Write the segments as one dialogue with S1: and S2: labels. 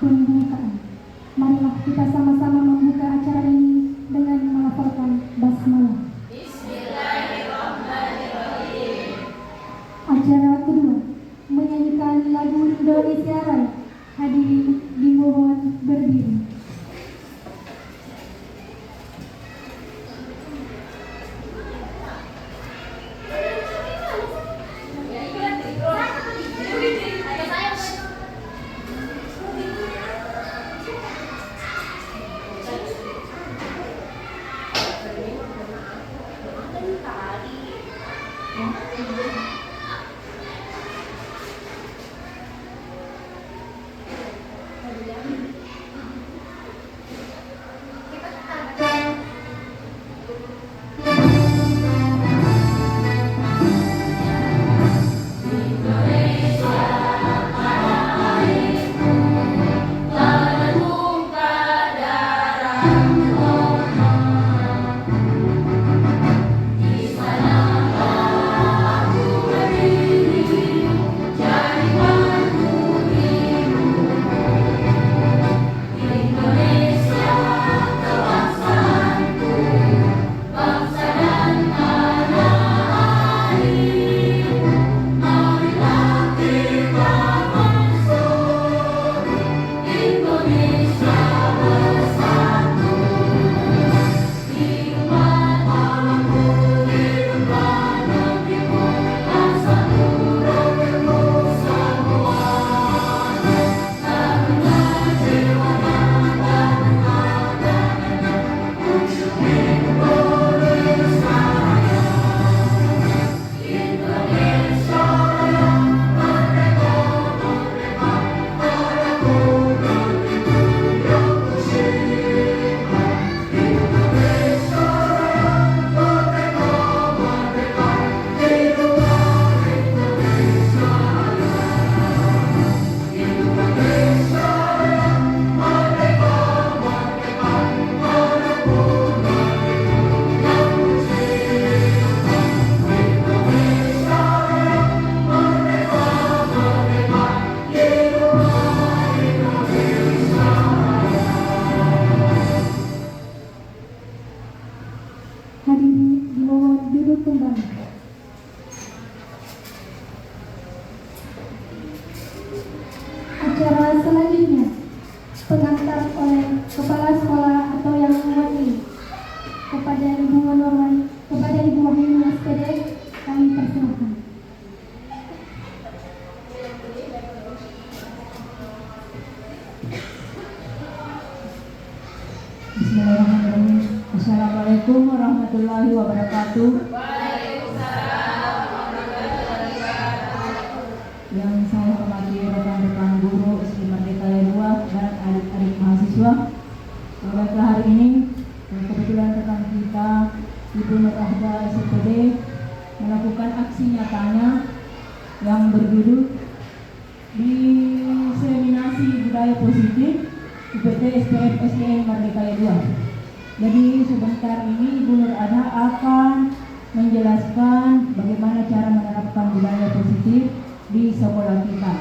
S1: pembukaan. Marilah kita sama-sama membuka acara ini dengan melafalkan basmalah. Bismillahirrahmanirrahim. Acara kedua, menyanyikan lagu Indonesia Raya. Hadirin dimohon berdiri. Hadirin dimohon duduk kembali. Acara selanjutnya pengantar oleh kepala sekolah atau yang mewakili. Kepada Ibu Wahyuni SPD kami persilakan.
S2: Bismillahirrahmanirrahim. Assalamualaikum warahmatullahi wabarakatuh.
S3: Waalaikumsalam warahmatullahi wabarakatuh.
S2: Yang saya hormati rekan-rekan guru SD Merdeka 2 dan adik-adik mahasiswa. Pada hari ini kebetulan rekan kita Ibu Nur Ahda SPD melakukan aksi nyatanya yang berjudul Diseminasi Budaya Positif UPT SPF SDN Merdeka 2. Jadi sebentar ini Ibu Nur Ahda akan menjelaskan bagaimana cara menerapkan budaya positif di sekolah kita.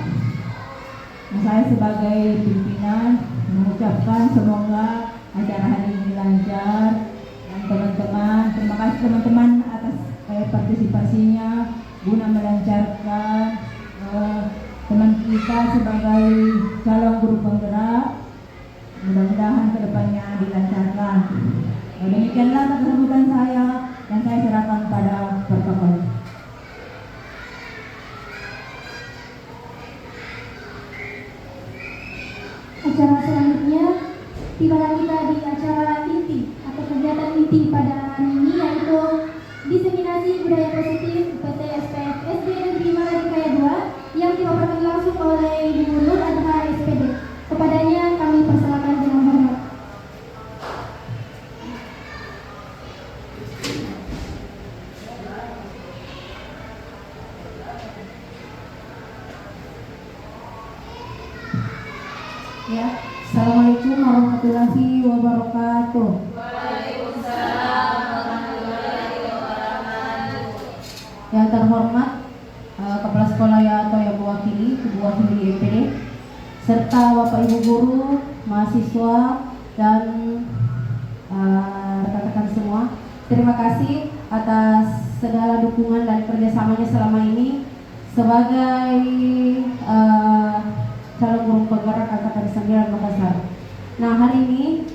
S2: Nah, saya sebagai pimpinan mengucapkan semoga acara hari ini lancar dan teman-teman, terima kasih teman-teman atas partisipasinya guna melancarkan teman kita sebagai calon guru penggerak. Mudah-mudahan kedepannya dilancarkan. Demikianlah kesemutan saya dan saya serahkan pada protokol.
S1: Acara selanjutnya tibalah kita di acara inti atau kegiatan inti pada hari ini, yaitu diseminasi budaya positif UPT SPF SD Negeri Merdeka 2 yang dipaparkan langsung oleh Ibu Nur Ahda SPD. Kepadanya kami persilakan dengan hormat.
S2: Ya, Assalamualaikum warahmatullahi wabarakatuh.
S3: Waalaikumsalam warahmatullahi wabarakatuh.
S2: Yang terhormat Kepala Sekolah ya atau yang mewakili Ibu Wahyuni SPD, serta Bapak Ibu guru, mahasiswa, dan rekan-rekan semua. Terima kasih atas segala dukungan dan kerjasamanya selama ini sebagai calon guru penggerak Angkatan 9 Makassar. Nah, hari ini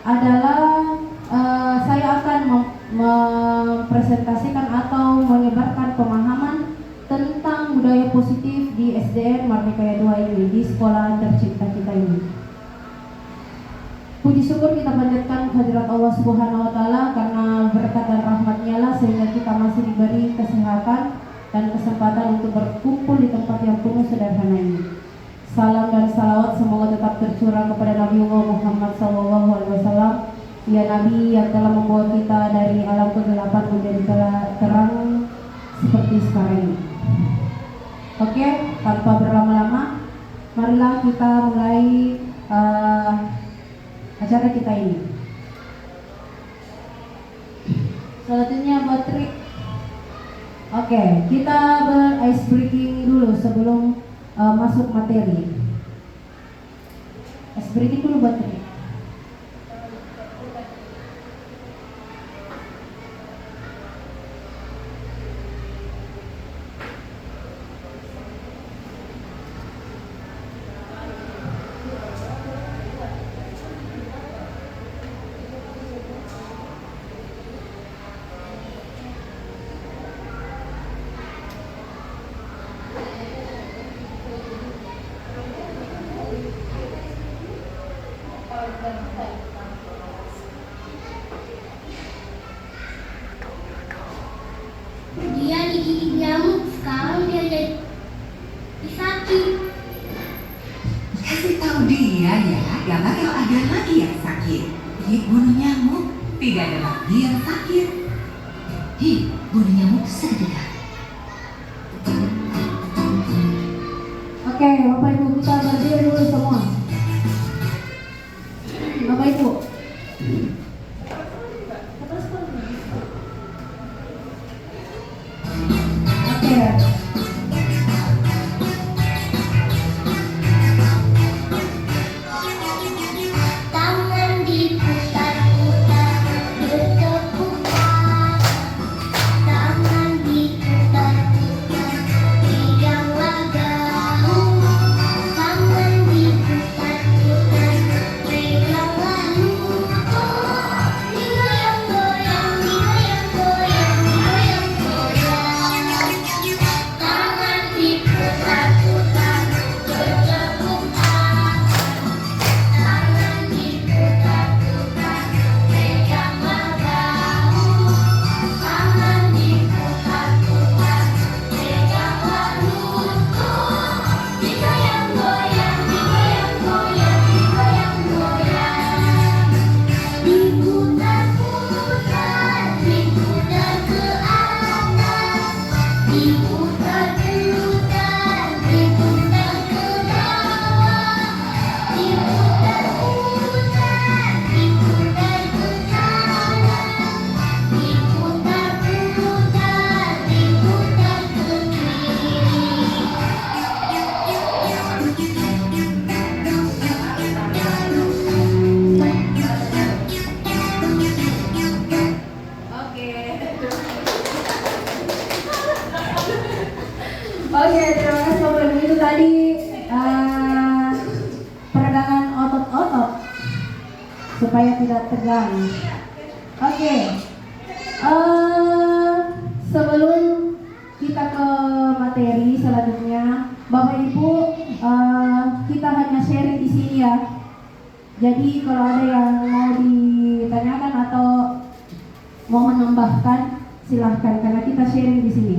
S2: adalah saya akan mempresentasikan atau menyebarkan pemahaman tentang budaya positif di SDN Mardikaya 2 ini, di sekolah tercinta kita ini. Puji syukur kita panjatkan kehadirat Allah Subhanahu wa Ta'ala karena berkat dan rahmat-Nya lah sehingga kita masih diberi kesehatan dan kesempatan untuk berkumpul di tempat yang penuh sederhana ini. Salam dan salawat semoga tetap tercurah kepada Nabi Muhammad SAW, ya Nabi yang telah membawa kita dari alam kegelapan menjadi terang seperti sekarang ini. Oke, tanpa berlama-lama, marilah kita mulai acara kita ini. Selanjutnya buat trik. Oke, kita ber-ice breaking dulu sebelum masuk materi. Ice breaking dulu buat trik.
S4: Dia digigit nyamuk, sekarang dia jadi sakit.
S5: Kasih tahu dia ya, gak bakal ada lagi yang sakit. Bunuh nyamuk, tidak ada lagi yang sakit. Bunuh nyamuk seketika.
S2: Oke, Bapak Ibu kita berdiri dulu semua. Bapak Ibu. Oke.
S4: Tangan diputar-putar, bertepuk tangan. Tangan diputar-putar, peganglah bahu. Tangan diputar-putar, peganglah lutut. Digoyang-goyang, digoyang-goyang, digoyang-goyang. Tangan diputar-putar, bertepuk tangan. Tangan diputar-putar, peganglah bahu. Tangan diputar-putar, peganglah lutut. Digoyang-goyang, digoyang-goyang, digoyang-goyang. Diputar-putar, diputar ke atas. Diputar-putar, diputar ke bawah. Diputar-putar, diputar ke kanan. Diputar-putar, diputar ke
S2: Oke, terima kasih Bapak Ibu. Itu tadi peregangan otot-otot supaya tidak tegang. Oke, sebelum kita ke materi selanjutnya, Bapak Ibu, kita hanya sharing di sini ya. Jadi kalau ada yang mau ditanyakan atau mau menambahkan, silahkan karena kita sharing di sini.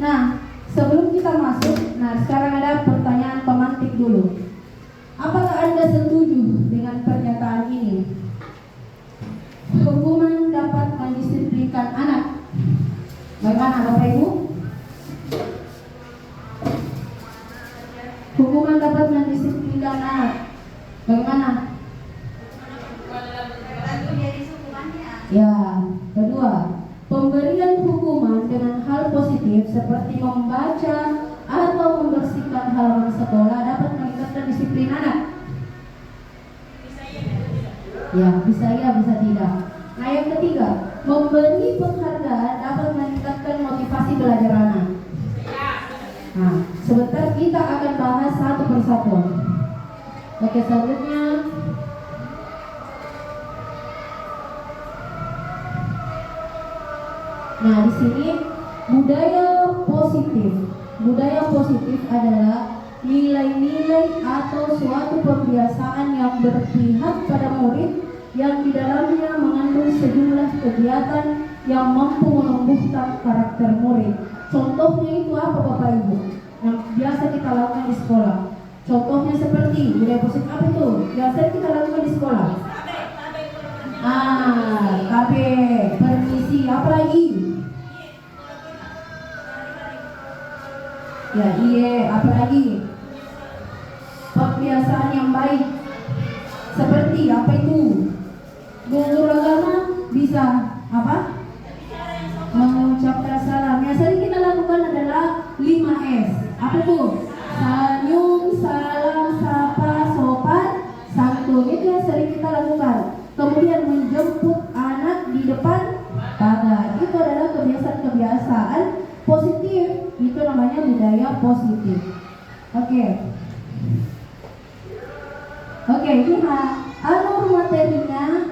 S2: Nah, sebelum kita masuk, sekarang ada pertanyaan pemantik dulu. Apakah Anda setuju dengan pernyataan ini? Hukuman dapat mendisiplinkan anak. Bagaimana Bapak Ibu? Hukuman dapat mendisiplinkan anak. Bagaimana? Ya, kedua, pemberian hukuman dengan hal positif seperti membaca atau membersihkan halaman sekolah dapat meningkatkan disiplin anak? Ya, bisa ya, bisa tidak. Nah, yang ketiga, memberi penghargaan dapat meningkatkan motivasi belajar anak. Nah, sebentar kita akan bahas satu persatu. Oke, selanjutnya. Nah, di sini budaya positif. Budaya positif adalah nilai-nilai atau suatu kebiasaan yang berpihak pada murid yang di dalamnya mengandung sejumlah kegiatan yang mampu menumbuhkan karakter murid. Contohnya itu apa Bapak Ibu? Yang biasa kita lakukan di sekolah. Contohnya seperti budaya positif apa itu? Biasa kita lakukan di sekolah. KB, permisi, apa lagi? Ya, apa lagi? Kebiasaan yang baik. Seperti apa itu? Guru agama bisa apa? Mengucapkan salam. Yang sering kita lakukan adalah 5S. Apa tuh? Senyum, salam, sapa, sopan, santun. Itu yang sering kita lakukan. Kemudian menjemput anak di depan pagar. Itu adalah kebiasaan-kebiasaan positif. Itu namanya budaya positif. Oke, ini alur materinya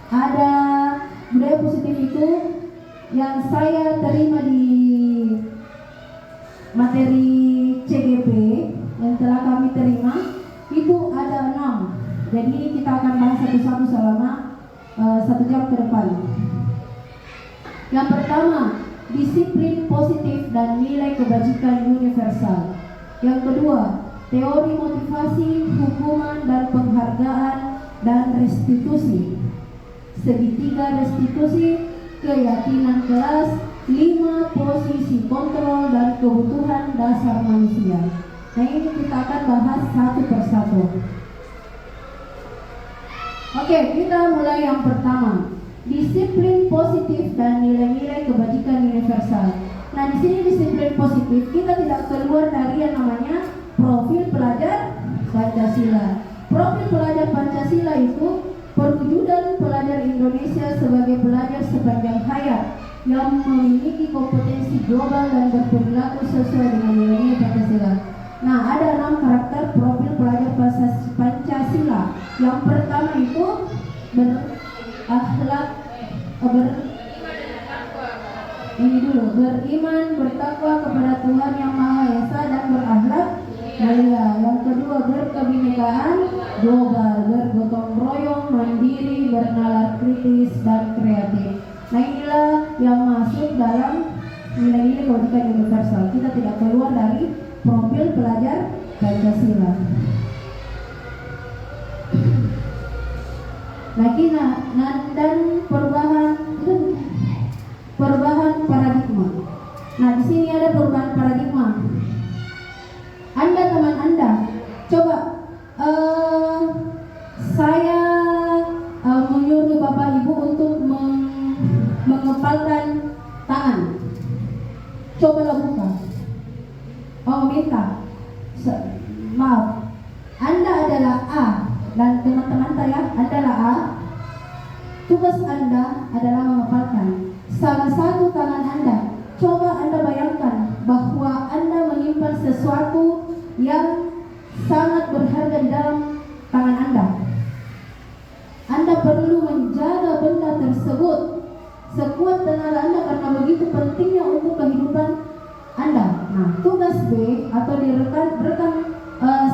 S2: ada budaya positif itu yang saya terima di materi CGP yang telah kami terima itu ada 6. Jadi kita akan bahas satu-satu selama 1 jam ke depan. Yang pertama, disiplin positif dan nilai kebajikan universal. Yang kedua, teori motivasi, hukuman dan penghargaan dan restitusi. Segitiga restitusi, keyakinan kelas, 5 posisi kontrol dan kebutuhan dasar manusia. Nah, ini kita akan bahas satu persatu. Oke, kita mulai yang pertama. Disiplin positif dan nilai-nilai kebajikan universal. Nah, di sini disiplin positif kita tidak keluar dari yang namanya profil pelajar Pancasila. Profil pelajar Pancasila itu perwujudan pelajar Indonesia sebagai pelajar sepanjang hayat yang memiliki kompetensi global dan berperilaku sesuai dengan nilai-nilai Pancasila. Nah, ada 6 karakter profil pelajar Pancasila. Yang pertama itu beriman, bertakwa kepada Tuhan Yang Maha Esa dan berakhlak mulia. Yang kedua, berkebinekaan global, bergotong royong, mandiri, bernalar kritis dan kreatif. Nah, inilah yang masuk dalam nilai-nilai kebajikan universal. Kita tidak keluar dari profil pelajar Pancasila. Dan perubahan paradigma. Nah, di sini ada perubahan paradigma. Anda, teman Anda, coba saya menyuruh Bapak Ibu untuk mengepalkan tangan. Cobalah buka. Minta. Maaf. Anda adalah A dan teman-teman saya adalah A. Tugas Anda adalah mengepalkan salah satu tangan Anda. Coba Anda bayangkan bahwa Anda menyimpan sesuatu yang sangat berharga di dalam tangan Anda. Anda perlu menjaga benda tersebut sekuat tenaga Anda karena begitu pentingnya untuk kehidupan Anda. Nah, tugas B atau di rekan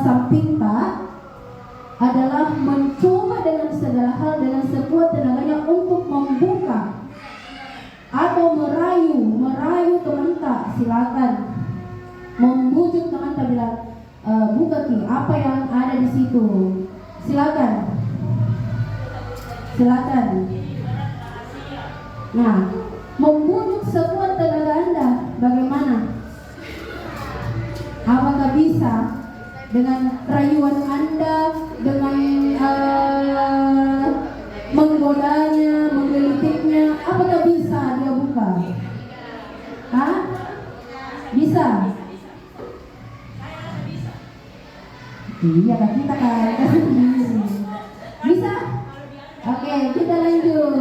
S2: Sampinta adalah mencoba dengan segala hal dengan sekuat tenaganya untuk membuka atau merayu teman tak. Silakan membujuk teman tak, bilang buka Ki, apa yang ada di situ. Silakan. Nah, membujuk sekuat tenaga Anda bagaimana? Apakah bisa dengan rayuan Anda, dengan menggodanya, menggelitiknya, apakah bisa dia buka? Bisa? Iya kan kita sendiri. Bisa? Oke, kita lanjut.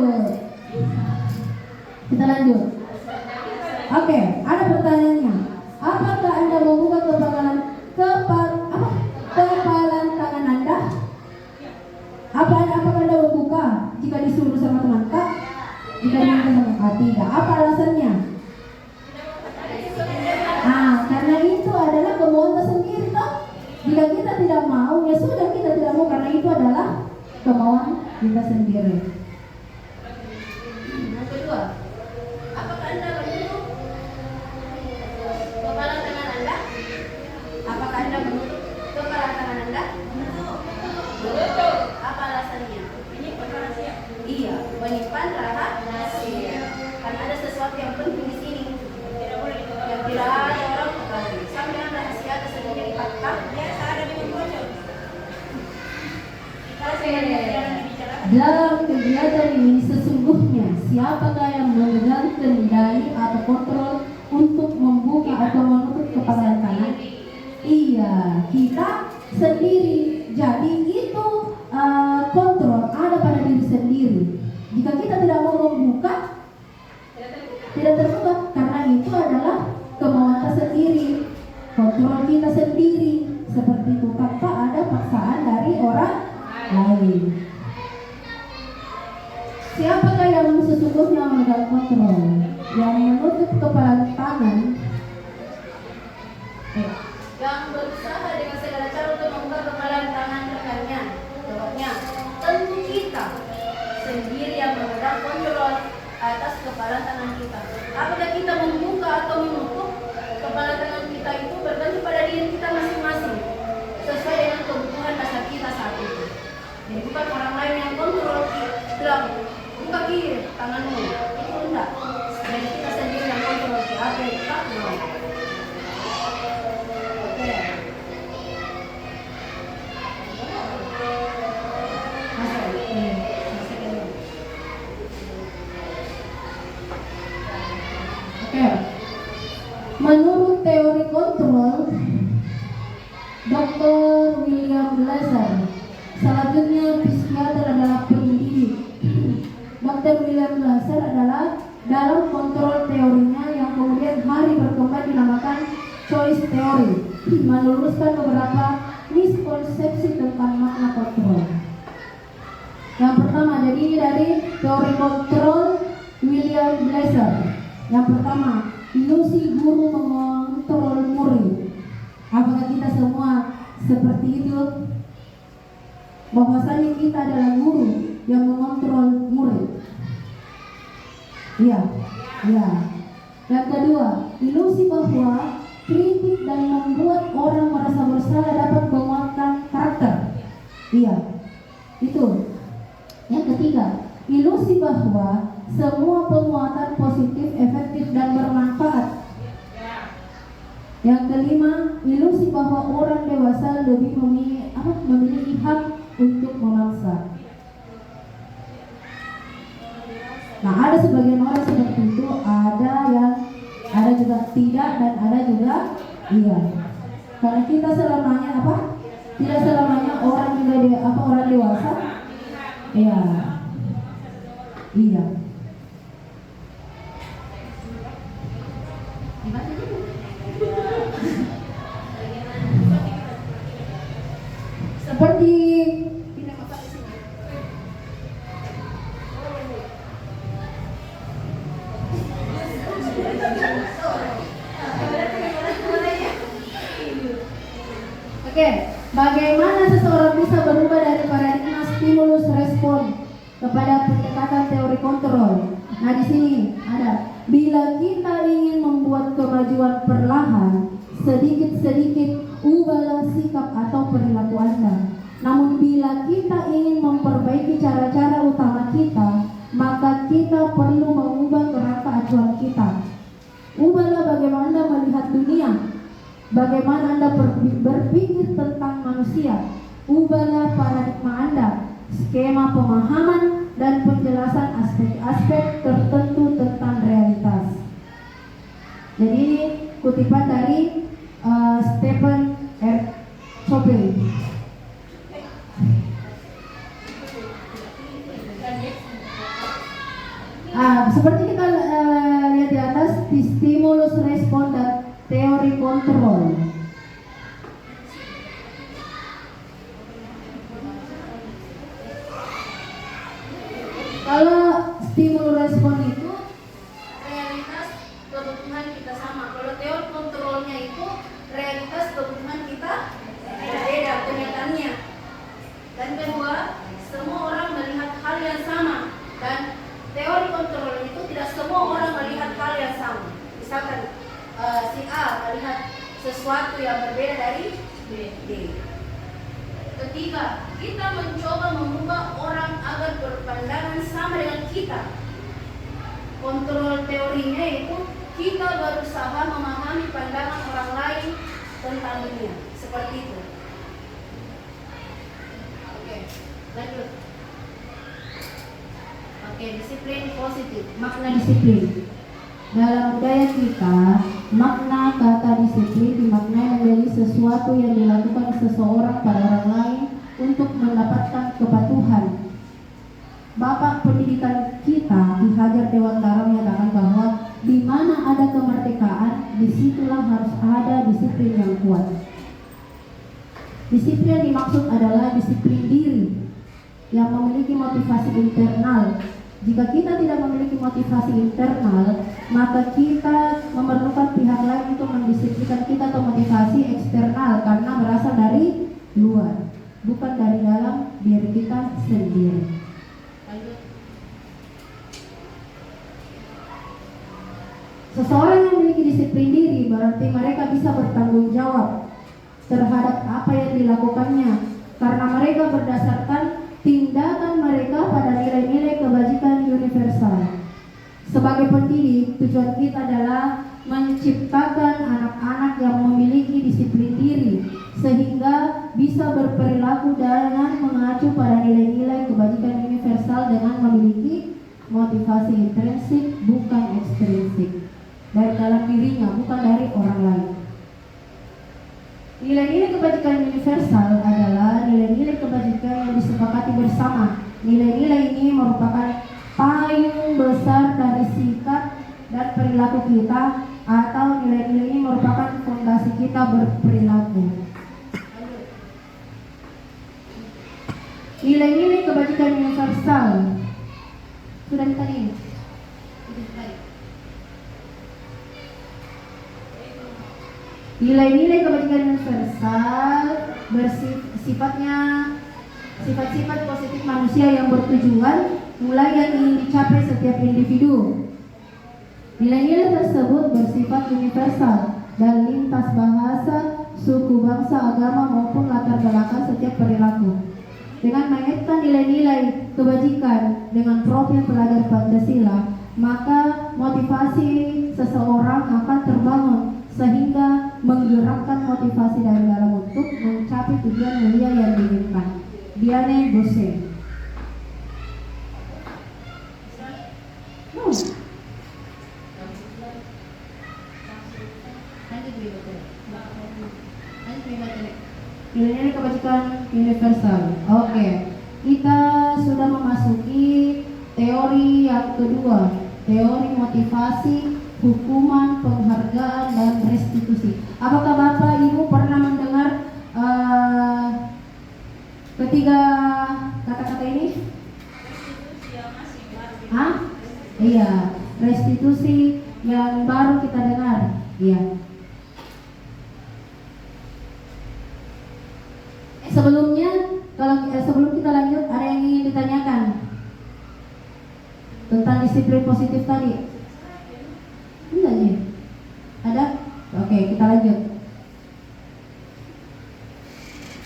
S2: Oke, ada pertanyaannya. Apakah Anda membuka kepalan tangan Anda? Apakah Anda membuka jika disuruh sama teman Kak? Jika diminta sama tidak. Apa alasannya? Karena itu adalah kemauan tersendiri toh. Jika kita tidak mau, ya sudah kita tidak mau karena itu adalah kemauan kita sendiri. Yang kedua, apakah Anda menutup kepala tangan Anda? Apakah Anda menutup kepala tangan Anda? Menutup. Apa alasannya? Menyimpan rahasia. Iya, menyimpan rahasia. Karena ada sesuatu yang penting di sini. Yang tidak ada orang ketahui. Sama dengan rahasia tersebutnya dipatah. Biasa ada di bocor. Dalam kegiatan ini sesungguhnya siapakah yang memegang kendali atau kontrol untuk membuka atau menutup kepala tangan? Iya, kita sendiri. Jadi itu kontrol ada pada diri sendiri. Jika kita tidak mau membuka, tidak terbuka karena itu adalah kemauan kita sendiri, kontrol kita sendiri. Seperti itu tanpa ada paksaan dari orang lain. Siapakah yang sesungguhnya memegang kontrol? Yang menutup kepala tangan, yang berusaha dengan segala cara untuk membuka kepala tangan rekannya. Jawabnya, tentu kita sendiri yang memegang kontrol atas kepala tangan kita. Apakah kita membuka atau menutup kepala tangan kita itu bergantung pada diri kita masing-masing, sesuai dengan kebutuhan dasar kita saat itu. Jadi bukan orang lain yang kontrol bilang buka kiri tanganmu, itu enggak. Jadi kita sendiri yang kontrol apa yang kita mau. Oke. Menurut teori kontrol Dr. William Glasser, selanjutnya psikiater adalah pendidik. Dr. William Glasser adalah dalam kontrol teorinya yang kemudian hari berkembang dinamakan choice theory, meluruskan beberapa miskonsepsi tentang makna kontrol. Yang pertama, jadi dari teori kontrol William Glasser. Yang pertama, ilusi guru mengontrol murid. Apakah kita semua seperti itu? Bahwasanya kita adalah guru yang mengontrol murid. Iya. Yang kedua, ilusi bahwa kritik dan membuat orang merasa bersalah dapat menguatkan karakter. Iya, itu. Yang ketiga, ilusi bahwa semua penguatan positif, efektif dan bermanfaat. Yang kelima, ilusi bahwa orang dewasa lebih memiliki hak untuk memaksa. Nah, ada sebagian orang seperti itu, ada juga tidak dan ada juga iya. Karena kita selamanya tidak selamanya orang juga orang dewasa. Iya. Seperti Oke, bagaimana seseorang bisa berubah dari paradigma stimulus respon kepada pendekatan teori kontrol? Nah, di sini ada, bila kita ingin membuat kemajuan perlahan, sedikit-sedikit ubahlah sikap atau perilaku Anda. Namun bila kita ingin memperbaiki cara-cara utama kita, maka kita perlu mengubah kerangka acuan kita. Ubahlah bagaimana Anda melihat dunia, bagaimana Anda berpikir tentang manusia. Ubahlah paradigma Anda, skema pemahaman dan penjelasan aspek-aspek tertentu tentang realitas. Jadi ini kutipan dari Stephen R. Covey. seperti kita lihat di atas, di stimulus respon dan teori kontrol. Kalau stimulus respon itu
S3: Realitas kebutuhan kita sama. Kalau teori kontrolnya itu realitas kebutuhan kita berbeda kenyataannya. Dan kedua, semua orang melihat hal yang sama. Dan teori kontrol itu tidak semua orang melihat hal yang sama. Misalkan si A melihat sesuatu yang berbeda dari B. Ketiga, kita mencoba mengubah orang agar berpandangan sama dengan kita. Kontrol teorinya itu kita berusaha memahami pandangan orang lain tentang dunia. Seperti itu. Oke, lanjut. Oke, disiplin positif.
S2: makna disiplin. Dalam budaya kita, makna kata disiplin dimaknai menjadi sesuatu yang dilakukan seseorang pada orang lain untuk mendapatkan kepatuhan. Bapak pendidikan kita, Ki Hajar Dewantara, menyatakan bahwa di mana ada kemerdekaan, disitulah harus ada disiplin yang kuat. Disiplin yang dimaksud adalah disiplin diri yang memiliki motivasi internal. Jika kita tidak memiliki motivasi internal, maka kita memerlukan pihak lain untuk mendisiplinkan kita, atau motivasi eksternal karena berasal dari luar, bukan dari dalam diri kita sendiri.
S3: Lanjut.
S2: Seseorang yang memiliki disiplin diri berarti mereka bisa bertanggung jawab terhadap apa yang dilakukannya, karena mereka berdasarkan tindakan mereka pada nilai-nilai kebajikan universal. Sebagai pendidik, tujuan kita adalah menciptakan anak-anak yang memiliki disiplin diri sehingga bisa berperilaku dengan mengacu pada nilai-nilai kebajikan universal dengan memiliki motivasi intrinsik bukan ekstrinsik dari dalam dirinya, bukan dari orang lain. Nilai-nilai kebajikan universal adalah nilai-nilai kebajikan yang disepakati bersama. Nilai-nilai ini merupakan payung besar dari sikap dan perilaku kita, atau nilai-nilai ini merupakan fondasi kita berperilaku. Nilai-nilai kebajikan universal sudah tadi. Nilai-nilai kebajikan universal bersifatnya sifat-sifat positif manusia yang bertujuan mulai yang ingin dicapai setiap individu. Nilai-nilai tersebut bersifat universal dan lintas bahasa, suku, bangsa, agama maupun latar belakang setiap perilaku. Dengan mengaitkan nilai-nilai kebajikan dengan profil pelajar Pancasila, maka motivasi seseorang akan terbangun sehingga menggerakkan motivasi dari dalam untuk mencapai tujuan mulia yang diinginkan. Diane Bose. Nilai-nilai kebajikan universal. Oke, kita sudah memasuki teori yang kedua, teori motivasi, hukuman, penghargaan, dan restitusi. Apakah Bapak Ibu pernah mendengar ketiga kata-kata ini? Hah? Iya, restitusi yang baru kita dengar. Iya. Sebelumnya, sebelum kita lanjut, ada yang ingin ditanyakan tentang disiplin positif tadi? Enggak nih? Ada? Oke, kita lanjut.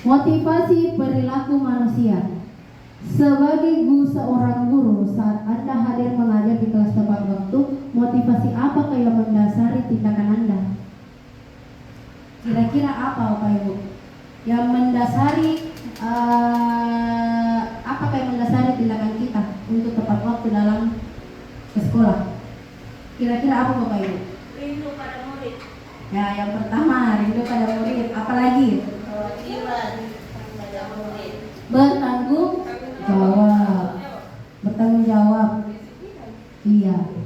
S2: Motivasi perilaku manusia. Sebagai seorang guru, saat Anda hadir mengajar di kelas tepat waktu, motivasi apakah yang mendasari tindakan Anda? Kira-kira apa Bapak Ibu? Yang mendasari apakah yang mendasari tindakan kita untuk tepat waktu dalam sekolah? Kira-kira apa Bapak Ibu?
S3: Rindu pada murid.
S2: Ya, yang pertama rindu pada murid. Apalagi?
S3: Kewajiban pada murid.
S2: Bertanggung jawab. Bertanggung jawab. Iya.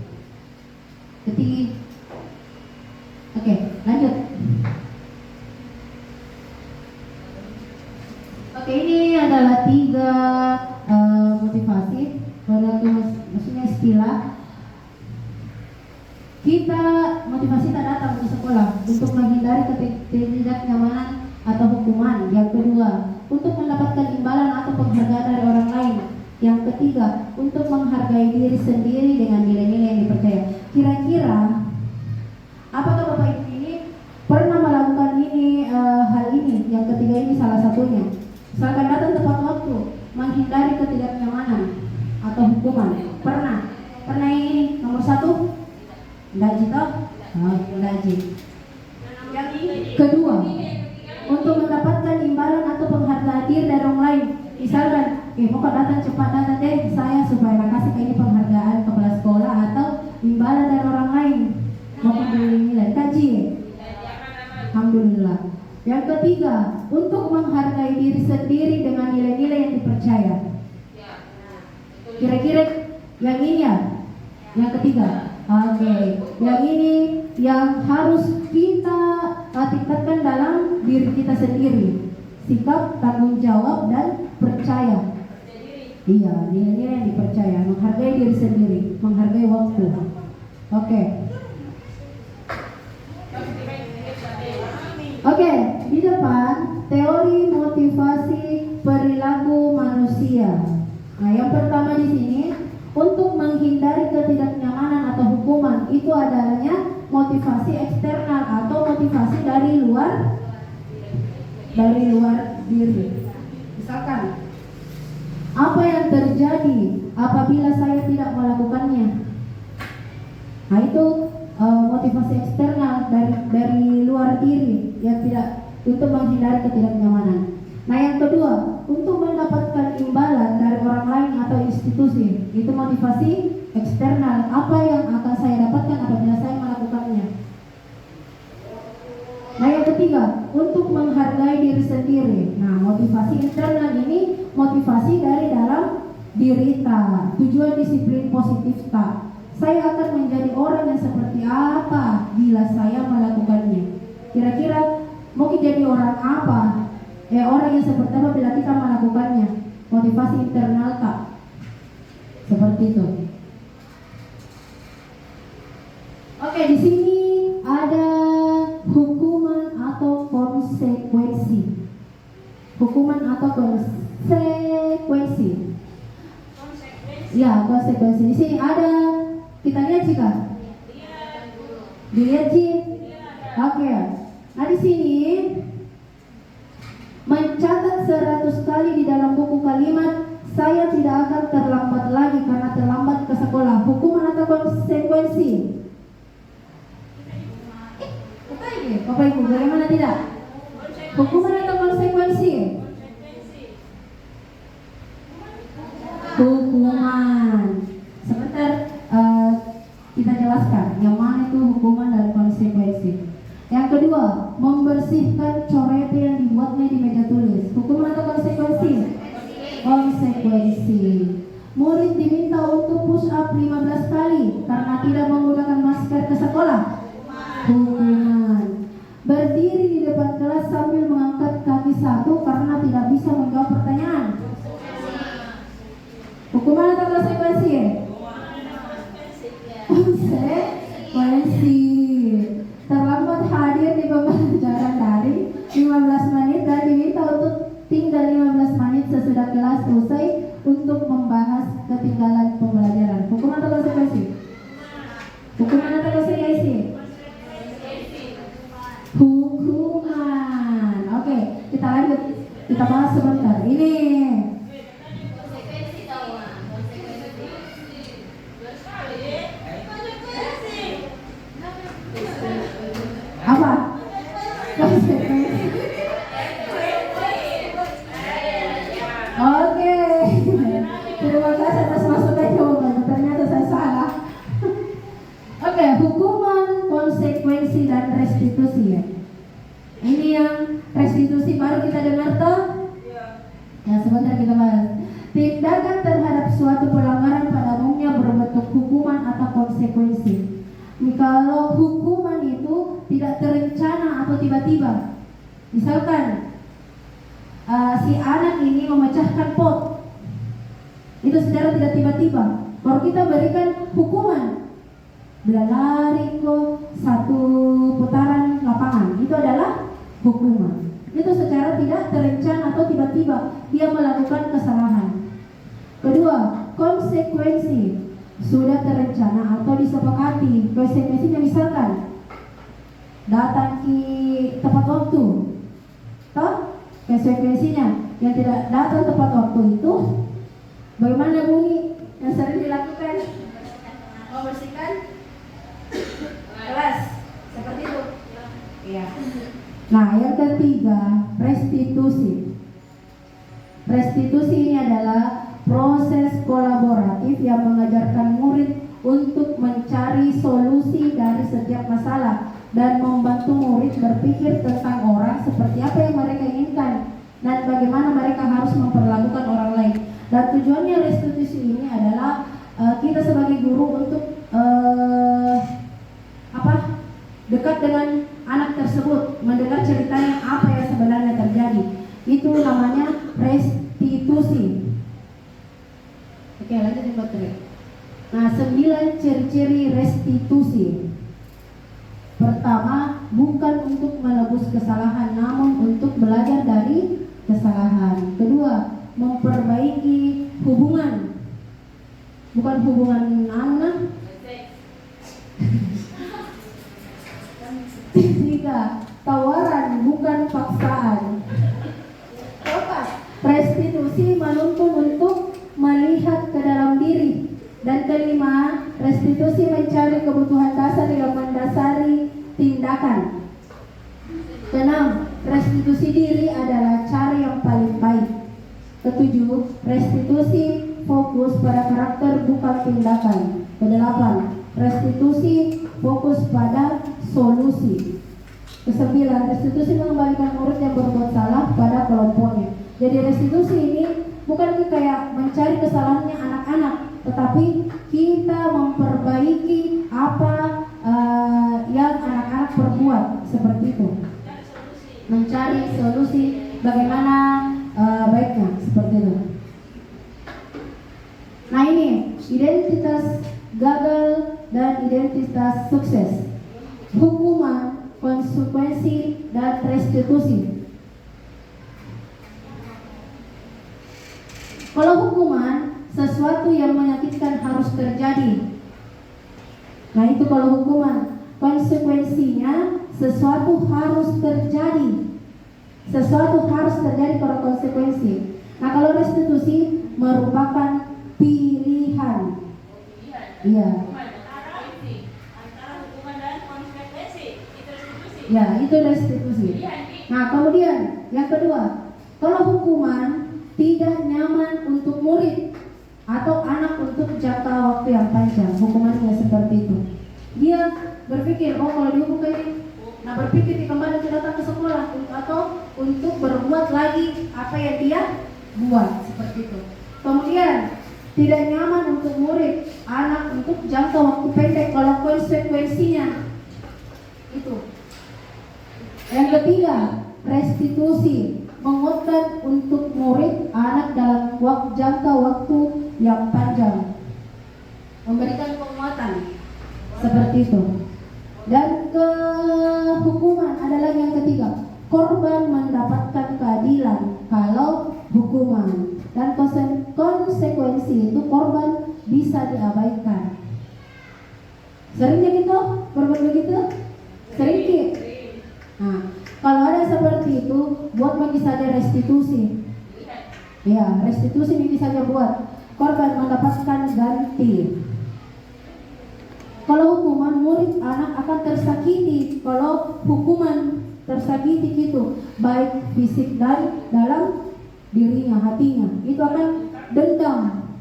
S2: adalah 3 motivasi, maksudnya istilah. Kita motivasi tak datang ke sekolah untuk menghindari ketidaknyamanan atau hukuman. Yang kedua, untuk mendapatkan imbalan atau penghargaan dari orang lain. Yang ketiga, untuk menghargai diri sendiri dengan nilai-nilai yang dipercaya. Kira-kira, apakah Bapak Ibu ini pernah melakukan ini hal ini? Yang ketiga ini salah satunya. Misalkan datang tepat waktu, menghindari ketidaknyamanan atau hukuman. Pernah ini nomor 1? Enggak Jito? Enggak Jito. Yang kedua, untuk mendapatkan imbalan atau penghargaan diri dari orang lain. Misalkan, mau datang cepat datang deh saya supaya kasih ini penghargaan kepala sekolah atau imbalan dari orang lain. Mau nilai kaji. Alhamdulillah. Yang ketiga, untuk menghargai diri sendiri dengan nilai-nilai yang dipercaya. Kira-kira yang ini ya? Yang ketiga. Oke, yang ini yang harus kita tingkatkan dalam diri kita sendiri. Sikap, tanggung jawab, dan percaya. Iya, nilai-nilai yang dipercaya. Menghargai diri sendiri, menghargai waktu. Oke. Oke, di depan teori motivasi perilaku manusia. Nah, yang pertama di sini, untuk menghindari ketidaknyamanan atau hukuman, itu adanya motivasi eksternal atau motivasi dari luar diri. Misalkan, apa yang terjadi apabila saya tidak melakukannya? Nah, itu motivasi eksternal dari luar diri yang tidak, untuk menghindari ketidaknyamanan. Nah, yang kedua, untuk mendapatkan imbalan dari orang lain atau institusi, itu motivasi eksternal. Apa yang akan saya dapatkan apabila saya melakukannya? Nah, yang ketiga, untuk menghargai diri sendiri. Nah, motivasi internal ini motivasi dari dalam diri ta. Tujuan disiplin positif ta. Saya akan menjadi orang yang seperti apa bila saya melakukannya. Kira-kira mau jadi orang apa? Orang yang seperti apa bila kita melakukannya? Motivasi internal tak? Seperti itu. Oke, di sini ada hukuman atau konsekuensi. Hukuman atau konsekuensi. Ya, konsekuensi. Di sini ada, kita lihat sih Kak. Dilihat sih. Oke. Nah, di sini mencatat 100 kali di dalam buku kalimat saya tidak akan terlambat lagi karena terlambat ke sekolah. Hukuman atau konsekuensi? Bapak Ibu, bagaimana tidak? Hukuman atau konsekuensi? Hukuman. Sebentar, kita jelaskan yang mana itu hukuman dan konsekuensi. Yang kedua, membersihkan coret yang dibuatnya di meja tulis. Hukuman atau konsekuensi? Konsekuensi. Murid diminta untuk push up 15 kali karena tidak menggunakan masker ke sekolah. Hukuman. Berdiri di depan kelas sambil mengangkat kaki satu karena tidak bisa menjawab pertanyaan. Hukuman atau konsekuensi? Konsekuensi. Terlambat hadir di pembelajaran daring 15 menit dan diminta untuk tinggal 15 menit sesudah kelas usai untuk membahas ketinggalan pembelajaran. Hukuman atau konsekuensi? Hukuman atau konsekuensi? Hukuman. Oke, kita lanjut. Kita bahas sebentar. Ini apa? Konsekuensi. Oke. Terima kasih atas masukan jawabannya. Ternyata saya salah. Oke, hukuman, konsekuensi, dan restitusi ya. Ini yang restitusi baru kita dengar toh? Ya, sebentar kita bahas. Tindakan terhadap suatu pelanggaran pada umumnya berbentuk hukuman atau konsekuensi. Kalau hukuman itu tidak terencana atau tiba-tiba, misalkan si si anak ini memecahkan pot. Itu secara tidak tiba-tiba. Kalau kita berikan hukuman, berlari ke satu putaran lapangan, itu adalah hukuman. Itu secara tidak terencana atau tiba-tiba dia melakukan kesalahan. Kedua, konsekuensi sudah terencana atau disepakati. Konsekuensinya misalkan datang ke tepat waktu, toh konsekuensinya yang tidak datang tepat waktu itu bagaimana bunyi yang sering dilakukan?
S3: Membersihkan kelas seperti itu.
S2: Iya. Nah, yang ketiga, restitusi. Restitusi ini adalah proses kolaboratif yang mengajarkan murid untuk mencari solusi dari setiap masalah dan membantu murid berpikir tentang orang seperti apa yang mereka inginkan dan bagaimana mereka harus memperlakukan orang lain. Dan tujuannya restitusi ini adalah kita sebagai guru untuk dekat dengan anak tersebut, mendengar ceritanya apa yang sebenarnya terjadi. Itu namanya restitusi. Oke, lanjut yang kedua. Nah, 9 ciri-ciri restitusi. Pertama, bukan untuk menebus kesalahan, namun untuk belajar dari kesalahan. Kedua, memperbaiki hubungan. Bukan hubungan anak. Tiga, tawaran bukan paksaan. Keempat, restitusi menuntun untuk melihat ke dalam diri. Dan kelima, restitusi mencari kebutuhan dasar yang mendasari tindakan. Keenam, restitusi diri adalah cara yang paling baik. Ketujuh, restitusi fokus pada karakter bukan tindakan. Kedelapan, restitusi fokus pada solusi. Kesembilan, restitusi mengembalikan murid yang berbuat salah pada kelompoknya. Jadi restitusi ini bukan kayak mencari kesalahannya anak-anak, tetapi kita memperbaiki apa yang anak-anak perbuat, seperti itu. Mencari solusi bagaimana baiknya, seperti itu. Nah, ini identitas gagal dan identitas sukses. Hukuman, konsekuensi, dan restitusi. Kalau hukuman, sesuatu yang menyakitkan harus terjadi. Nah, itu kalau hukuman. Konsekuensinya, sesuatu harus terjadi. Sesuatu harus terjadi kalau konsekuensi. Nah, kalau restitusi merupakan pilihan. Iya. Ya, itu restitusi. Nah, kemudian yang kedua, kalau hukuman tidak nyaman untuk murid atau anak untuk jangka waktu yang panjang, hukumannya seperti itu. Dia berpikir, oh kalau dihukum ini, nah berpikir kembali datang ke sekolah atau untuk berbuat lagi apa yang dia buat, seperti itu. Kemudian tidak nyaman untuk murid, anak untuk jangka waktu pendek kalau konsekuensinya itu. Yang ketiga, restitusi menguatkan untuk murid anak dalam jangka waktu yang panjang, memberikan penguatan seperti itu. Dan kehukuman adalah yang ketiga, korban mendapatkan keadilan kalau hukuman, dan konsekuensi itu korban bisa diabaikan. Seringnya gitu, korban begitu? Sering. Nah, kalau ada seperti itu, buat bagi saja restitusi. Ya, restitusi bagi saja buat. Korban mendapatkan ganti. Kalau hukuman, murid anak akan tersakiti. Kalau hukuman tersakiti gitu, baik fisik dan dalam dirinya, hatinya. Itu akan dendam.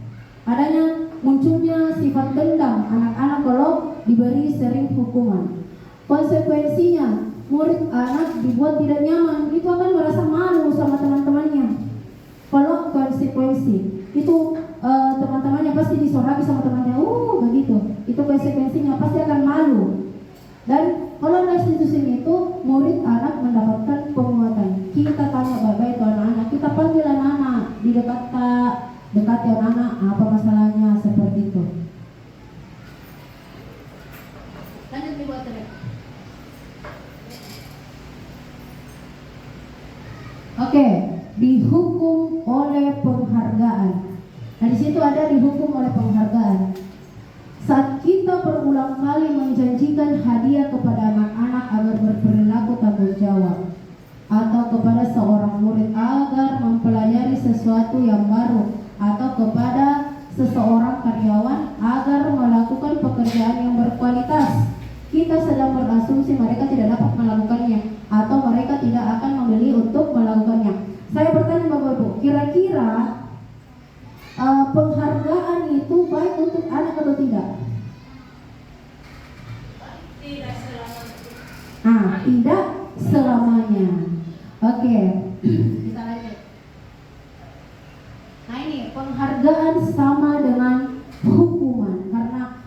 S2: Adanya munculnya sifat dendam anak-anak kalau diberi sering hukuman. Konsekuensinya, murid anak dibuat tidak nyaman, itu akan merasa malu sama teman-temannya. Kalau konsekuensi itu teman-temannya pasti disorapi sama temannya, begitu. Itu konsekuensinya pasti akan malu. Dan kalau restitusi itu murid anak mendapatkan penguatan. Kita tanya baik-baik itu anak-anak kita panggil anak-anak di dekati anak-anak, apa masalahnya seperti itu.
S3: Lanjut nih buat terus.
S2: Oke, dihukum oleh penghargaan. Nah, di situ ada dihukum oleh penghargaan. Saat kita berulang kali menjanjikan hadiah kepada anak-anak agar berperilaku tanggung jawab, atau kepada seorang murid agar mempelajari sesuatu yang baru, atau kepada seseorang karyawan agar melakukan pekerjaan yang berkualitas, kita sedang berasumsi mereka tidak dapat melakukannya atau mereka tidak akan membeli untuk melakukannya. Saya bertanya Bapak Ibu, kira-kira penghargaan itu baik untuk anak atau tidak?
S3: Tidak selamanya.
S2: Tidak selamanya. Oke, kita lanjut. Nah ini penghargaan sama dengan hukuman, karena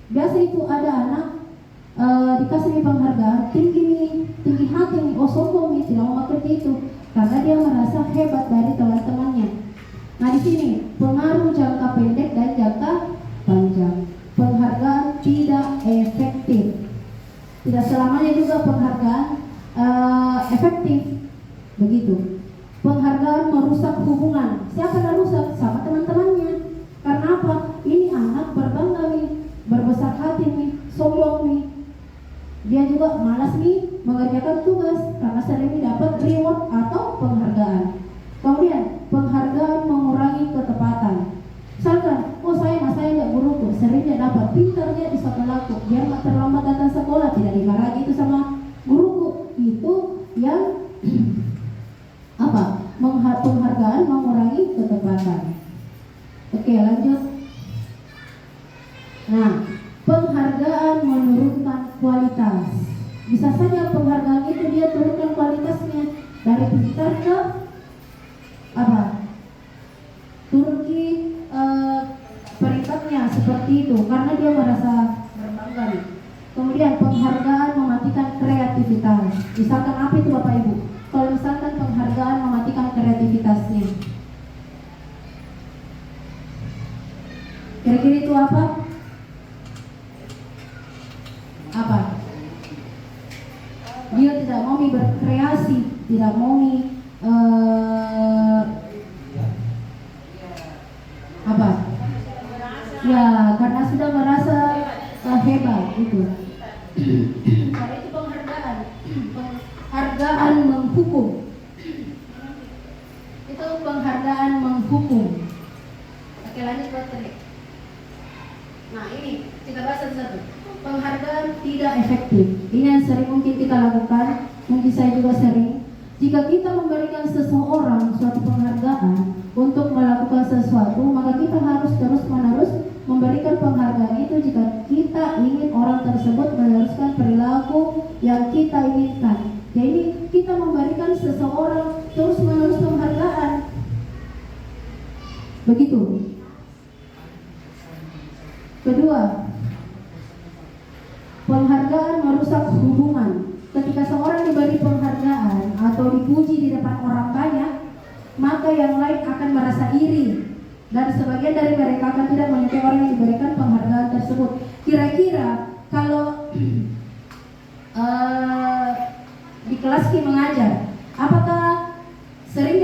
S2: biasa itu ada anak dikasih penghargaan tinggi hati nih, oh sombong nih, tidak mau kerja itu karena dia merasa hebat dari teman-temannya. Nah di sini pengaruh jangka pendek dan jangka panjang. Penghargaan tidak efektif. Tidak selamanya juga penghargaan efektif. Begitu. Penghargaan merusak hubungan. Siapa yang rusak? Sama teman-temannya. Karena apa? Ini anak berbangga nih, berbesar hati nih, sombong nih. Dia juga malas nih mengerjakan tugas karena sering dapat reward atau penghargaan. Kemudian penghargaan mengurangi ketepatan. Misalkan, oh saya nggak guruku, seringnya dapat, pintarnya di sekolahku, biar nggak terlambat datang sekolah, tidak dimarahi itu sama guruku. Itu yang apa? Penghargaan mengurangi ketepatan. Oke, lanjut. Nah, penghargaan menurunkan kualitas. Bisa saja penghargaan itu dia turunkan kualitasnya dari pintar ke apa? Turun ke peringkatnya seperti itu karena dia merasa berbangga. Kemudian penghargaan mematikan kreativitas. Misalkan apa itu Bapak Ibu? Kalau misalkan penghargaan mematikan kreativitasnya, kira-kira itu apa? Apa? Dia tidak mau berkreasi, tidak mau apa? Ya, karena sudah merasa hebat itu. Karena itu penghargaan menghukum. Itu penghargaan menghukum. Oke, lanjut buat tadi. Nah, ini kita bahas satu-satu. Penghargaan tidak efektif. Ini yang sering mungkin kita lakukan, mungkin saya juga sering. Jika kita memberikan seseorang suatu penghargaan untuk melakukan sesuatu, maka kita harus terus-menerus memberikan penghargaan itu jika kita ingin orang tersebut meneruskan perilaku yang kita inginkan. Jadi kita memberikan seseorang terus-menerus penghargaan. Begitu. Kedua, penghargaan merusak hubungan. Ketika seorang diberi penghargaan atau dipuji di depan orang banyak, maka yang lain akan merasa iri dan sebagian dari mereka akan tidak menyukai orang yang diberikan penghargaan tersebut. Kira-kira kalau di kelas Ki mengajar, apakah sering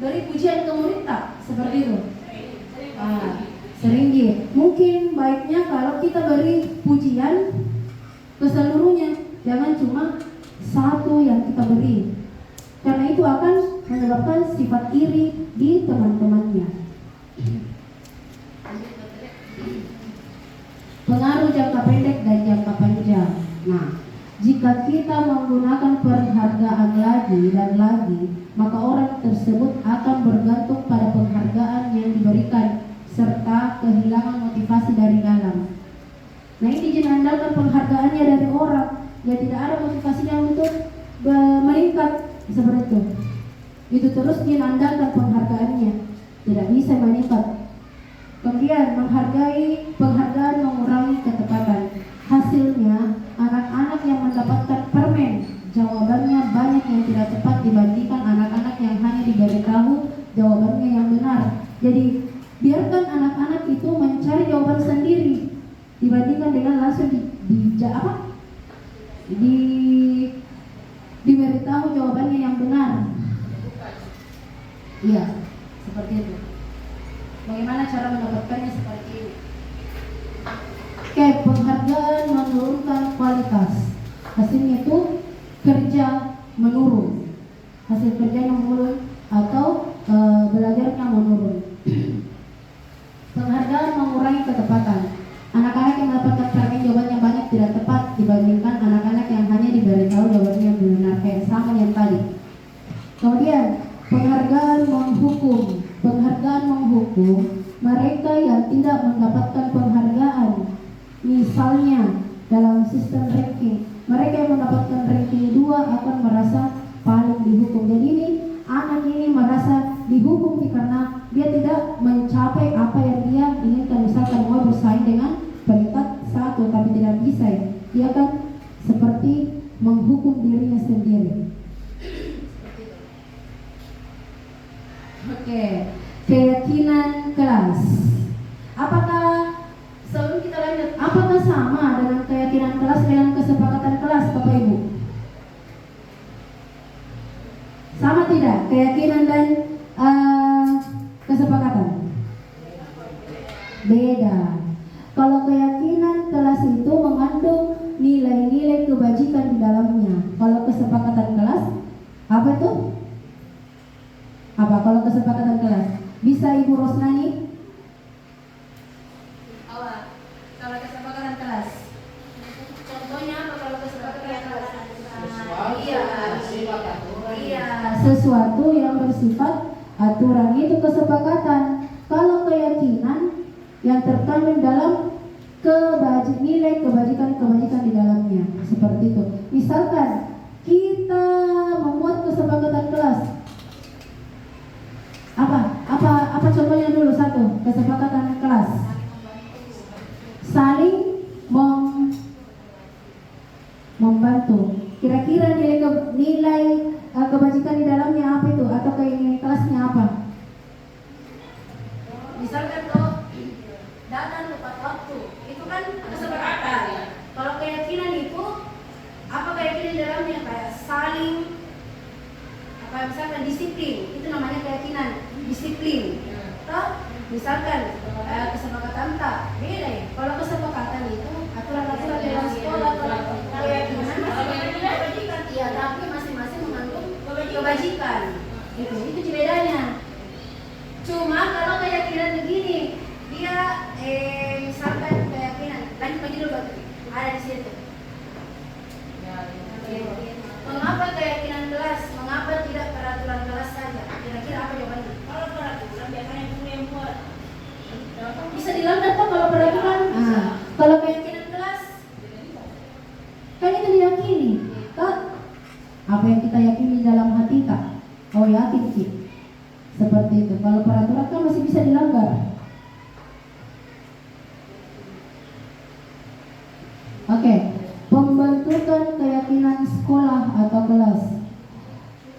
S2: beri pujian ke murid tak? Seperti itu. Sering gitu. Mungkin baiknya kalau kita beri pujian ke seluruhnya, jangan cuma satu yang kita beri, karena itu akan menyebabkan sifat iri di teman-temannya. Pengaruh jangka pendek dan jangka panjang. Nah, jika kita menggunakan penghargaan lagi dan lagi, maka orang tersebut akan bergantung pada penghargaan yang diberikan serta kehilangan motivasi dari dalam. Nah, ini diandalkan penghargaannya dari orang yang tidak ada motivasinya untuk meningkat seperti itu. Itu terus diandalkan penghargaannya, tidak bisa meningkat. Kemudian penghargaan mengurangi ketepatan. Hasilnya anak-anak yang mendapatkan permen, jawabannya banyak yang tidak tepat dibandingkan anak-anak yang jawabannya yang benar. Jadi biarkan anak-anak itu mencari jawaban sendiri dibandingkan dengan langsung diberitahu jawabannya yang benar. Iya, seperti itu. Bagaimana cara mendapatkannya seperti ini? Oke, penghargaan menurunkan kualitas. Hasilnya itu kerja menurun. Hasil kerjanya menurun atau belajarnya menurun. Penghargaan mengurangi ketepatan. Anak-anak yang mendapatkan fragmen jawaban yang banyak tidak tepat dibandingkan anak-anak yang hanya diberitahu jawabannya yang benar, kayak sama yang tadi. Kemudian penghargaan menghukum. Penghargaan menghukum mereka yang tidak mendapatkan penghargaan. Misalnya dalam sistem ranking, mereka yang mendapatkan ranking 2 akan merasa paling dihukum. Jadi ini anak ini merasa dihukum karena dia tidak mencapai apa yang dia inginkan. Misalkan mau bersaing dengan peringkat 1 tapi tidak bisa, dia kan seperti menghukum dirinya sendiri. Oke, keyakinan kelas. Apakah sebelum kita lanjut, apakah sama dengan keyakinan kelas dengan kesepakatan kelas, Bapak Ibu? Sama tidak keyakinan dan kesepakatan? Beda. Kalau keyakinan kelas itu mengandung nilai-nilai kebajikan di dalamnya. Kalau kesepakatan kelas apa itu? Apa kalau kesepakatan kelas? Bisa Ibu Rosnani?
S3: Kalau kesepakatan kelas, contohnya apa kalau kesepakatan kelas? Iya.
S2: Sesuatu yang bersifat aturan itu kesepakatan. Kalau keyakinan yang terkandung dalam nilai kebajikan di dalamnya, seperti itu. Misalkan kita membuat kesepakatan kelas. Apa contohnya dulu? Satu, kesepakatan kelas. Saling membantu. Kira-kira nilai kebajikan di dalamnya apa itu? Atau keinginan kelasnya apa?
S3: Misalkan tuh datang tepat waktu, itu kan kesepakatan. Kalau keyakinan itu apa keyakinan di dalamnya? Kayak saling misalkan disiplin, itu namanya keyakinan disiplin. Atau misalkan kesepakatan tak beda ya. Kalau kesepakatan itu aturan-aturan dalam sekolah, kalau keyakinan kebajikan, iya, tapi masing-masing mengandung kebajikan. Itu bedanya. Cuma kalau keyakinan begini, dia misalkan keyakinan, lanjut lagi dulu ada di situ. Mengapa keyakinan kelas? Mengapa tidak peraturan kelas saja? Kira-kira apa jawabannya? Kalau peraturan biasanya itu yang buat.
S2: Bisa dilanggar kok kalau peraturan. Kalau
S3: Keyakinan kelas,
S2: kan itu diyakini. Kan apa yang kita yakini dalam hati tak? Oh yakin sih. Seperti itu. Kalau peraturan kan masih bisa dilanggar. Oke, pembentukan keyakinan sekolah atau kelas.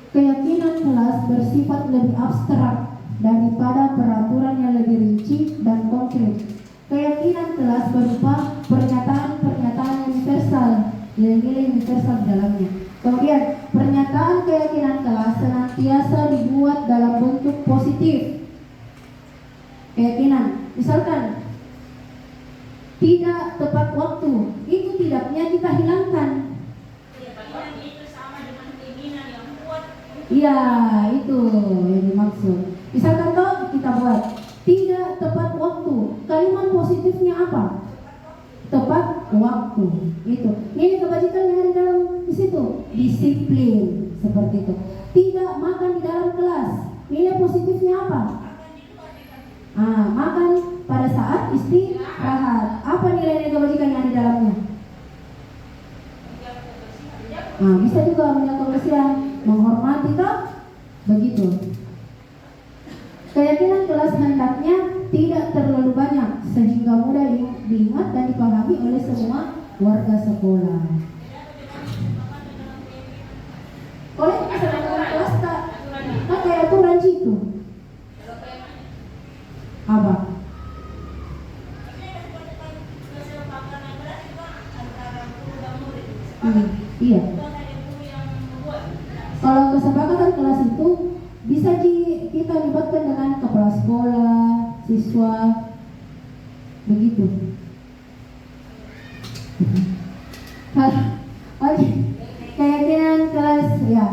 S2: Keyakinan kelas bersifat lebih abstrak daripada peraturan yang lebih rinci dan konkret. Keyakinan kelas berupa pernyataan-pernyataan universal, nilai-nilai universal di dalamnya. Kemudian, pernyataan keyakinan kelas senantiasa dibuat dalam bentuk positif. Keyakinan, misalkan tidak tepat waktu, itu tidaknya kita hilangkan. Iya, itu yang dimaksud. Misalkan toh kita buat tidak tepat waktu, kalimat positifnya apa? Tepat waktu. Itu. Ini kebajikan yang ada dalam di situ. Disiplin, seperti itu. Tidak makan di dalam kelas. Nilai positifnya apa? Makan pada saat istirahat. Apa nilai kebajikan yang ada di dalamnya? Bisa juga menjaga kebersihan, menghormati toh, begitu. Keyakinan kelas hendaknya tidak terlalu banyak sehingga mudah diingat dan dipahami oleh semua warga sekolah. Oleh kesadaran kelas tak kayak aturan itu. Apa? Iya. Kalau kesepakatan kelas itu bisa kita libatkan dengan kepala sekolah, siswa, begitu. Oke, keyakinan kelas ya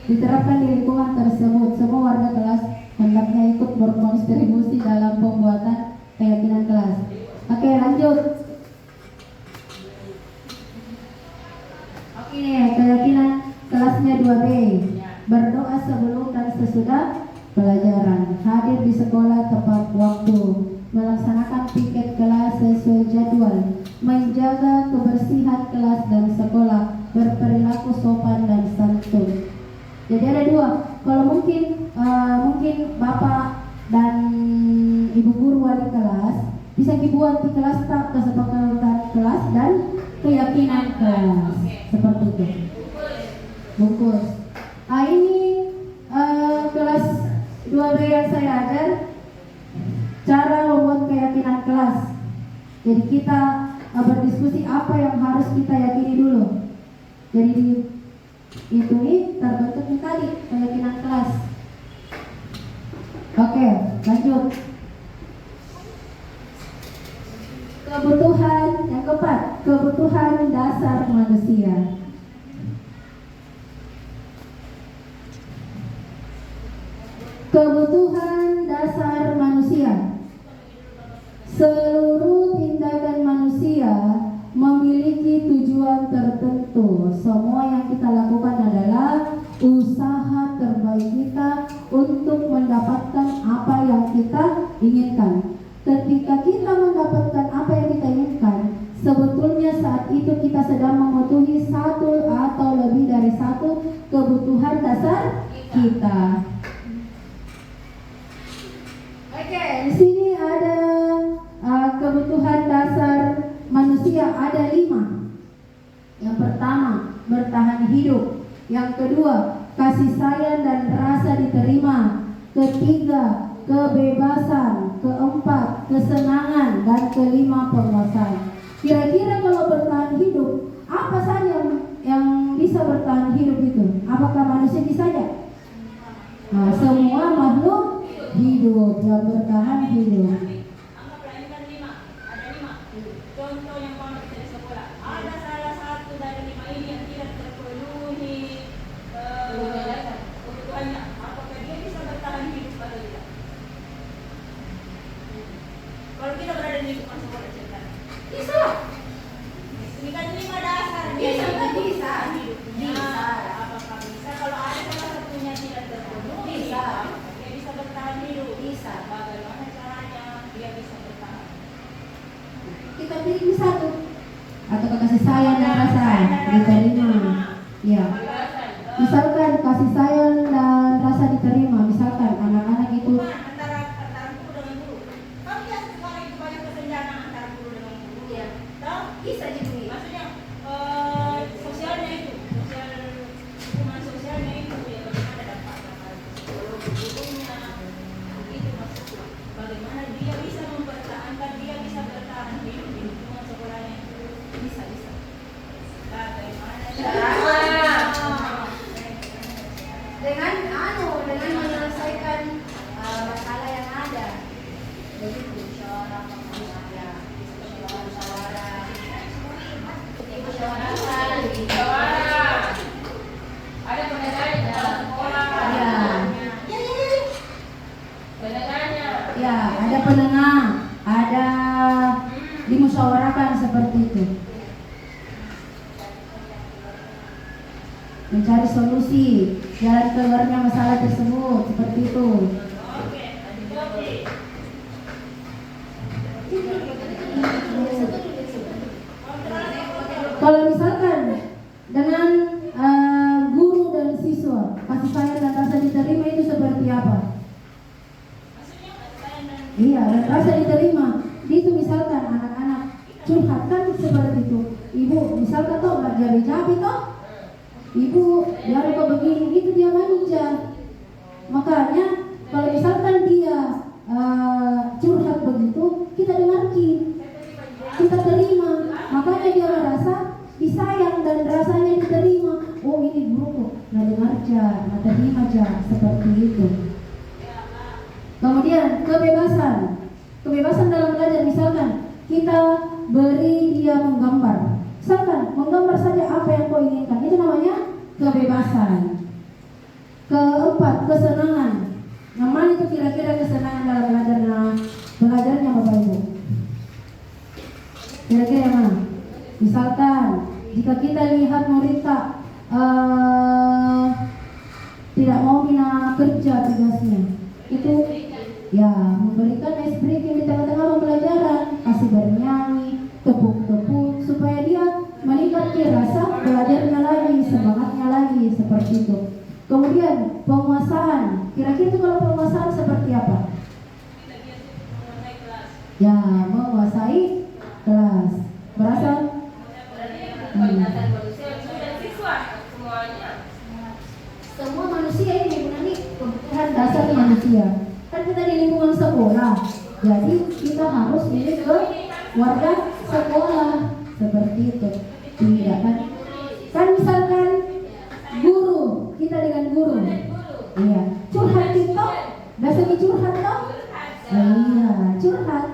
S2: diterapkan di lingkungan tersebut. Semua warga kelas hendaknya ikut berkontribusi dalam pembuatan keyakinan kelas. Oke, lanjut. Oke, keyakinan kelasnya 2B. Berdoa sebelum dan sesudah pelajaran. Hadir di sekolah tepat waktu. Melaksanakan piket kelas sesuai jadwal. Menjaga kebersihan kelas dan sekolah. Berperilaku sopan dan santun. Jadi ada dua. Kalau mungkin Bapak dan Ibu guru wali kelas bisa dibuat di kelas tak kesepakatan kelas dan keyakinan kelas. Seperti itu. Bungkus. Ini kelas 2B yang saya ajar cara membuat keyakinan kelas. Jadi kita berdiskusi apa yang harus kita yakini dulu. Jadi itu terbentuk tadi keyakinan kelas. Oke, lanjut. Kebutuhan yang keempat, kebutuhan dasar manusia. Kebutuhan dasar manusia. Seluruh tindakan manusia memiliki tujuan tertentu. Semua yang kita lakukan adalah usaha terbaik kita untuk mendapatkan apa yang kita inginkan. Ketika kita mendapatkan apa yang kita inginkan, sebetulnya saat itu kita sedang memenuhi satu atau lebih dari satu kebutuhan dasar kita. Oke, di sini ada kebutuhan dasar manusia ada 5. Yang pertama, bertahan hidup. Yang kedua, kasih sayang dan rasa diterima. Ketiga, kebebasan. Keempat, kesenangan. Dan kelima, penguasaan. Kira-kira kalau bertahan hidup, apa saja yang bisa bertahan hidup itu? Apakah manusia saja? Nah, semua makhluk hidup yang bertahan hidup.
S3: Anggaplah ini kan 5, ada 5. Contoh yang paling kita di sekolah, ada salah satu dari 5 ini yang tidak terpenuhi kebutuhannya. Apakah dia bisa bertahan hidup atau tidak? Kalau kita berada di lingkungan sekolah cerita, bisa. Ini kan 5 dasar. Bisa nggak bisa? Bisa. Apakah bisa? Kalau ada salah satunya tidak terpenuhi, bisa. Dia bisa bertahan hidup. Bisa. Bagaimana caranya dia bisa bertahan?
S2: Kita pilih satu. Atau kasih sayang dan rasa diterima. Ya. Misalkan kasih sayang dan rasa diterima. Misalkan anak-anak itu
S3: Antara guru dengan guru. Kalau dia sekolah itu banyak kesenjangan antara guru dengan guru. Iya. Tahu? Bisa gitu. Maksudnya sosialnya itu, hubungan sosialnya itu ya bagaimana dampak gurunya, itu maksudnya. Bagaimana dia bisa mempertahankan, dia bisa bertahan hidup di lingkungan sekolahnya itu bisa. Bagaimana caranya? Dengan menyelesaikan masalah yang ada. Begitu musyawarah ada pendengarnya di dalam sekolah.
S2: ya ada penengah, ada dimusyawarahkan seperti itu. Mencari solusi jalan keluarnya masalah tersebut seperti itu. Kalau misalkan dengan guru dan siswa kasih sayang dan rasa diterima itu seperti apa? Iya, dan rasa diterima itu misalkan anak-anak curhat kan seperti itu. Ibu misalkan toh nggak jadi toh, ibu biar kok begini itu dia manja. Makanya kalau misalkan dia Kemudian kebebasan. Kebebasan dalam belajar, misalkan kita beri dia menggambar. Misalkan menggambar saja apa yang kau inginkan, itu namanya kebebasan. Keempat, kesenangan. Nah, mana itu kira-kira kesenangan dalam belajarnya Bapak Ibu? Kira-kira yang mana? Misalkan jika kita lihat murid tidak mau kerja tugasnya, itu ya memberikan ice breaking di tengah-tengah pembelajaran, kasih bernyanyi, tepuk-tepuk supaya dia meningkatkan rasa belajarnya lagi, semangatnya lagi, seperti itu. Kemudian penguasaan. Kira-kira itu kalau penguasaan seperti apa? Ya, menguasai kelas. Berasa? Semua manusia ini mengenai kebutuhan dasar manusia. Kan kita di lingkungan sekolah, jadi kita harus milik ke warga sekolah, seperti itu. Tidak kan? Kan misalkan guru, kita dengan guru, iya, curhat kita, biasanya curhat toh? Iya, curhat.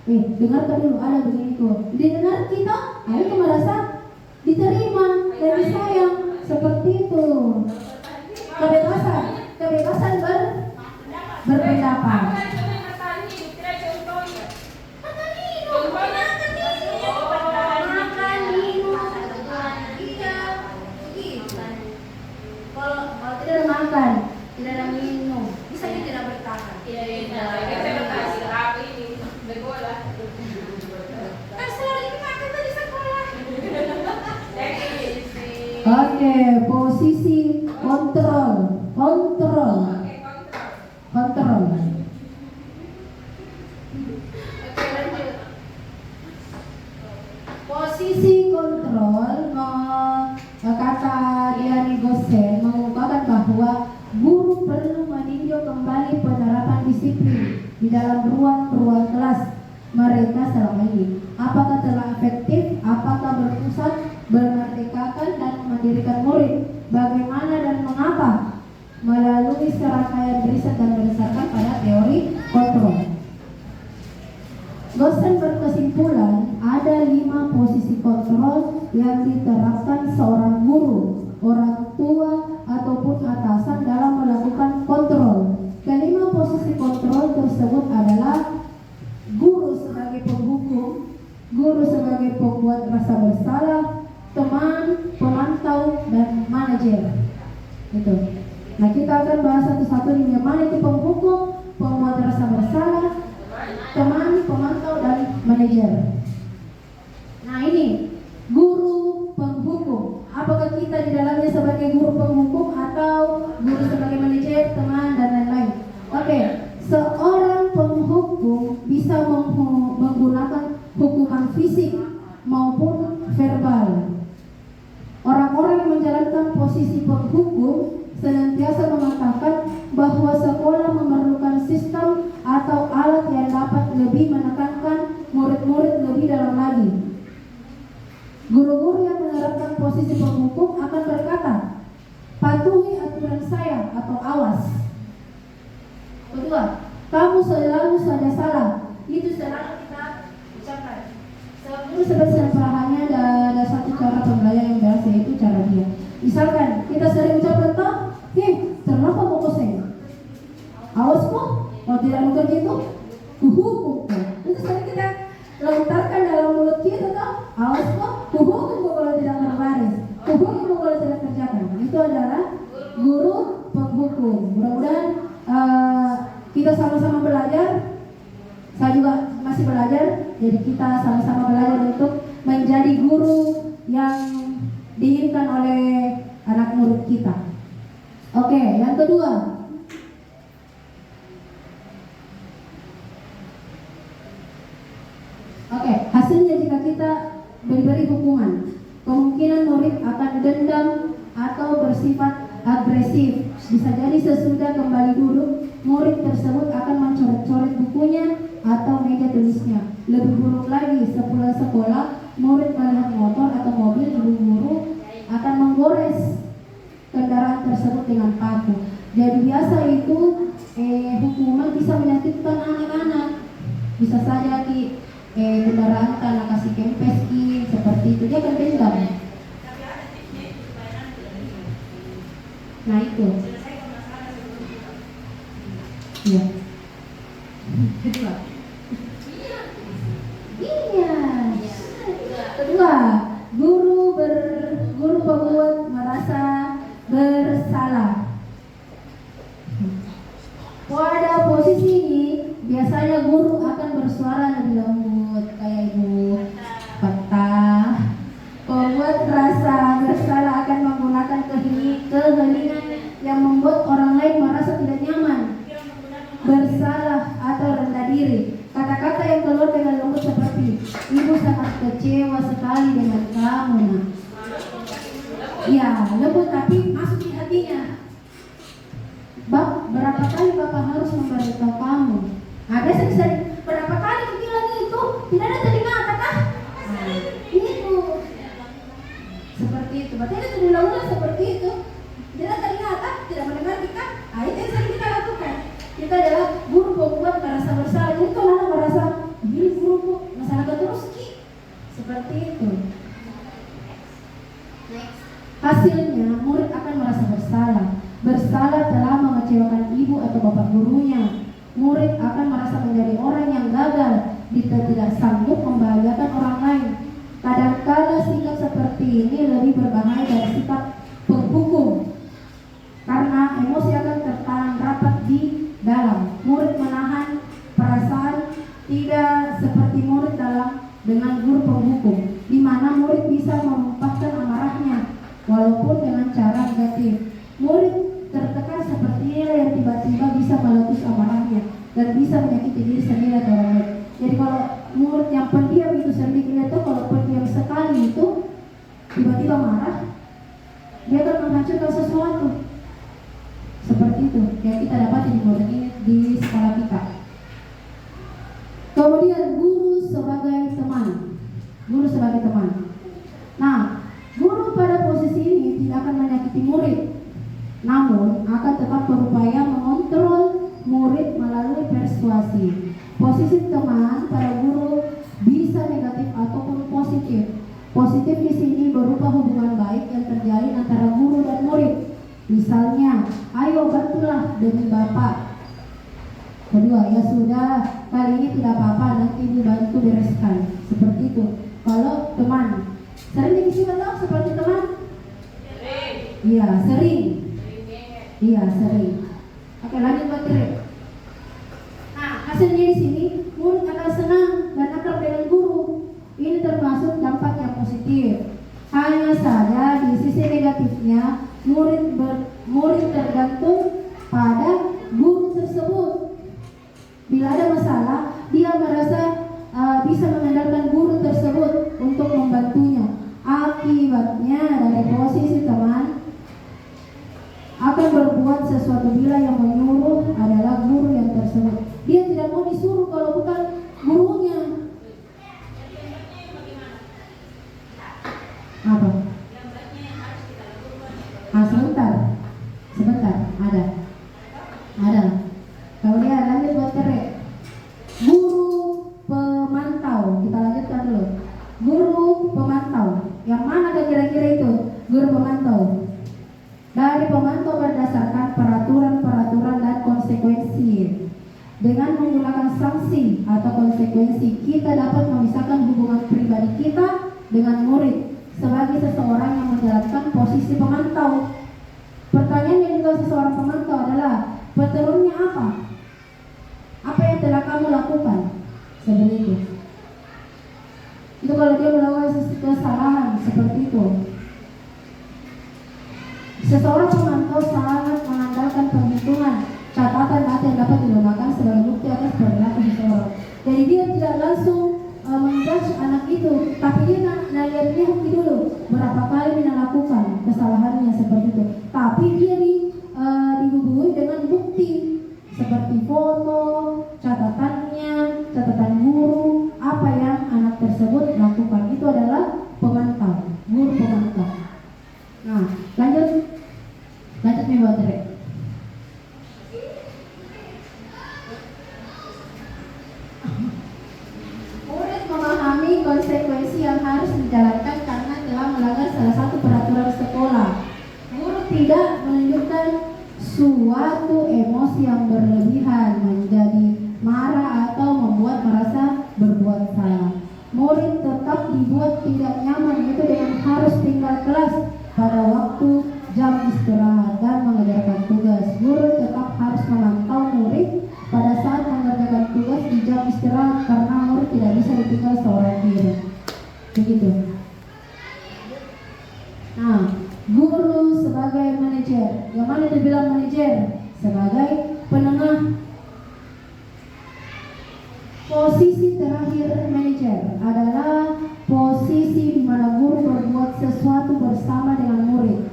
S2: Dengarkan dulu, ada begini tuh. Didengar kita, itu merasa diterima dan disayang, seperti itu. Kebebasan berpendapat.
S3: Kalau
S2: Tidak makan,
S3: tidak ada minum, bisa tidak bertahan. Kan selalu dipakai tuh di sekolah.
S2: Oke, posisi kontrol.
S3: Oke, lanjut.
S2: Posisi kontrol, kata Diani Gosen mengungkapkan bahwa guru perlu meninjau kembali penerapan disiplin di dalam ruang kelas mereka selama ini. Apakah telah efektif, apakah berpusat, bermerdekakan dan mendirikan murid, bagaimana dan mengapa, melalui serangkaian riset dan berdasarkan pada teori kontrol. Gosen berkesimpulan ada 5 posisi kontrol yang diterapkan seorang guru, orang tua ataupun atasan dalam melakukan kontrol. Kelima posisi kontrol tersebut adalah guru sebagai penghukum, guru sebagai pembuat rasa bersalah, teman, pemantau, dan manajer. Itu. Nah, kita akan bahas satu-satu ini. Mana itu penghukum, pembuat rasa bersalah, teman, pemantau, dan manajer. Nah, ini guru penghukum. Apakah kita di dalamnya sebagai guru penghukum atau guru sebagai manajer, teman, dan lain-lain? Oke, seorang penghukum bisa menggunakan hukuman fisik maupun verbal. Orang-orang yang menjalankan posisi penghukum senantiasa mengatakan bahwa sekolah memerlukan sistem atau alat yang dapat lebih menekankan murid-murid lebih dalam lagi. Guru-guru yang menerapkan posisi penghukum akan berkata, patuhi aturan saya atau awas. Kedua, kamu selalu saja salah. Itu selalu kita ucapkan. Sebelum sebenarnya perahannya ada satu cara pembelajaran yang biasa, yaitu cara dia. Misalkan kita sering ucapkan toh, kenapa mau kosen? Awas kok, kalau tidak mau kerja itu, kuhukum. Itu sering kita lontarkan dalam mulut kita toh, awas kok, kuhukum kalau tidak berbaris, kuhukum kalau tidak kerjakan. Itu adalah guru penghukum. Mudah-mudahan kita sama-sama belajar. Saya juga masih belajar, jadi kita sama-sama belajar untuk menjadi guru yang diinginkan oleh anak murid kita. Oke, yang kedua. Oke, hasilnya jika kita beri hukuman, kemungkinan murid akan dendam atau bersifat agresif. Bisa jadi sesudah kembali duduk, murid tersebut akan mencoret-coret bukunya atau meja tulisnya. Lebih buruk lagi, sepulang sekolah, murid melihat motor atau mobil ibu guru akan menggores kendaraan tersebut dengan paku. Jadi biasa itu hukuman bisa menyakitkan Bisa saja ki kendaraan karena kasih kempes ki seperti itu dia akan dendam. Nah itu. Iya. Kedua. Iya. Kedua, guru pembuat merasa bersalah. Pada posisi ini biasanya guru akan bersuara lebih lembut kayak ibu Fatah. Pembuat rasa bersalah akan menggunakan keheningan yang membuat orang lain merasa tidak nyaman, bersalah atau rendah diri. Kata-kata yang keluar dengan lembut seperti ibu sangat kecewa sekali dengan kamu nak. Ya lembut tapi masuk di hatinya. Bang, berapa kali Bapak harus memberitahu kamu? Biasa berapa kali aku bilang itu? Tidak ada telinga kata? Itu. Seperti itu. Berarti ada terulang-ulang seperti itu. Tidak ada telinga kata? Tidak mendengar kita? Itu yang sering kita lakukan. Kita adalah guru pembuat merasa bersalah. Jadi kalau anak merasa, ini guru masalah terus ki. Seperti itu. Hasilnya murid akan merasa bersalah. Bersalah telah mengecewakan ibu atau bapak gurunya. Murid akan merasa menjadi orang yang gagal jika tidak sanggup membahagiakan orang lain. Kadang-kadang sikap seperti ini lebih berbahaya dari sikap penghukum, karena emosi akan tertanam rapat di dalam. Murid menahan perasaan, tidak seperti murid dengan guru penghukum, di mana murid bisa menumpahkan amarahnya walaupun dengan cara negatif. Murid tertekan seperti ini yang tiba-tiba bisa meletus amarahnya dan bisa menyakiti diri sendiri atau orang lain. Jadi kalau murid yang pendiam itu sering dilihat tuh, kalau pendiam sekali itu tiba-tiba marah, dia akan menghancurkan sesuatu. Seperti itu yang kita dapat di murid ini di sekolah kita. Kemudian guru sebagai teman. Guru sebagai teman. Nah, guru pada posisi ini tidak akan menyakiti murid, namun akan tetap berupaya mengontrol murid melalui persuasi. Posisi teman pada guru bisa negatif ataupun positif. Positif di sini berupa hubungan baik yang terjalin antara guru dan murid. Misalnya, ayo bantulah demi Bapak. Kedua, ya sudah, kali ini tidak apa-apa, nanti ibu bantu bereskan. Seperti itu. Kalau teman, sering dikisih tahu seperti teman? Iya, sering. Iya, sering. Oke, lanjut materi. Nah, hasilnya di sini murid akan senang dan akrab dengan guru. Ini termasuk dampak yang positif. Hanya saja di sisi negatifnya, murid tergantung pada guru tersebut. Bila ada masalah, dia merasa bisa mengandalkan guru tersebut untuk membantunya. Akibatnya dari posisi teman akan berbuat sesuatu bila yang menyuruh adalah guru yang tersebut. Dia tidak mau disuruh kalau bukan gurunya. Apa? Sebentar, ada. Kemudian lanjut buat kerek. Guru pemantau, kita lanjutkan dulu. Guru pemantau, yang mana ada kira-kira itu? Guru pemantau. Dari pemantau berdasarkan peraturan dan konsekuensi. Dengan menggunakan sanksi atau konsekuensi, kita dapat memisahkan hubungan pribadi kita dengan murid sebagai seseorang yang menjalankan posisi pemantau. Pertanyaannya juga seseorang pemantau adalah, peturunnya apa? Apa yang telah kamu lakukan sebelum itu? Itu kalau dia melakukan kesalahan seperti itu. Seseorang pemantau sangat mengandalkan penghitungan catatan data yang dapat digunakan sebagai bukti atas perilaku seseorang. Jadi dia tidak langsung menjudge anak itu, tapi dia lihat bukti dulu berapa kali dia lakukan kesalahannya seperti itu. Tapi dia dihubungi dengan bukti seperti foto, catatannya, catatan guru, apa yang anak tersebut lakukan. Itu adalah pemantau, guru pemantau. Nah, lanjut nih buat Rek.
S1: konsekuensi yang harus dijalankan karena telah melanggar salah satu peraturan sekolah. Guru tidak menunjukkan suatu emosi yang berlebihan, menjadi marah atau membuat merasa berbuat salah. Murid tetap dibuat tidak nyaman, itu dengan harus tinggal kelas pada waktu jam istirahat dan mengerjakan tugas. Guru tetap harus memantau murid pada saat mengerjakan tugas di jam istirahat karena murid tidak bisa ditinggal seorang diri. Begitu. Nah, guru sebagai manajer. Yang mana dibilang manajer? Sebagai penengah. Posisi terakhir manajer adalah posisi di mana guru berbuat sesuatu bersama dengan murid.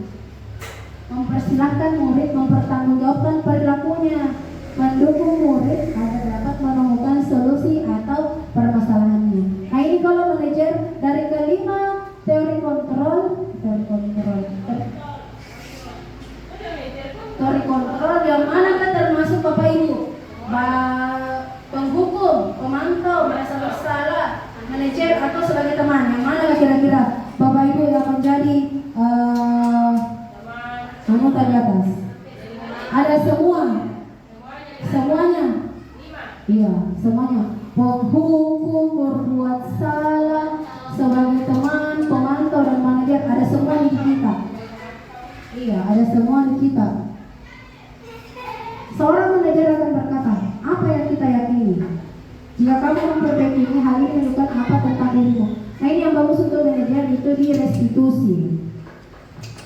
S1: Mempersilahkan murid mempertanggungjawabkan perilakunya, mendukung murid agar dapat menemukan solusi atau permasalahannya. Nah, ini kalau manajer dari kelima teori kontrol yang mana kan termasuk Bapak Ibu? Penghukum, pemantau, merasa bersalah, manajer atau sebagai teman. Yang mana kira-kira Bapak Ibu yang menjadi anggota di atas? Ada semuanya. Iya, semuanya. Penghukum, berbuat salah, sebagai teman, pemantau dan manajer, ada semua di kita. Iya, ada semua di kita. Seorang manajer akan berkata, apa yang kita yakini? Jika kamu memperbaiki ini, hal ini menunjukkan apa tentang dirimu. Nah, ini yang bagus untuk manajer itu di restitusi.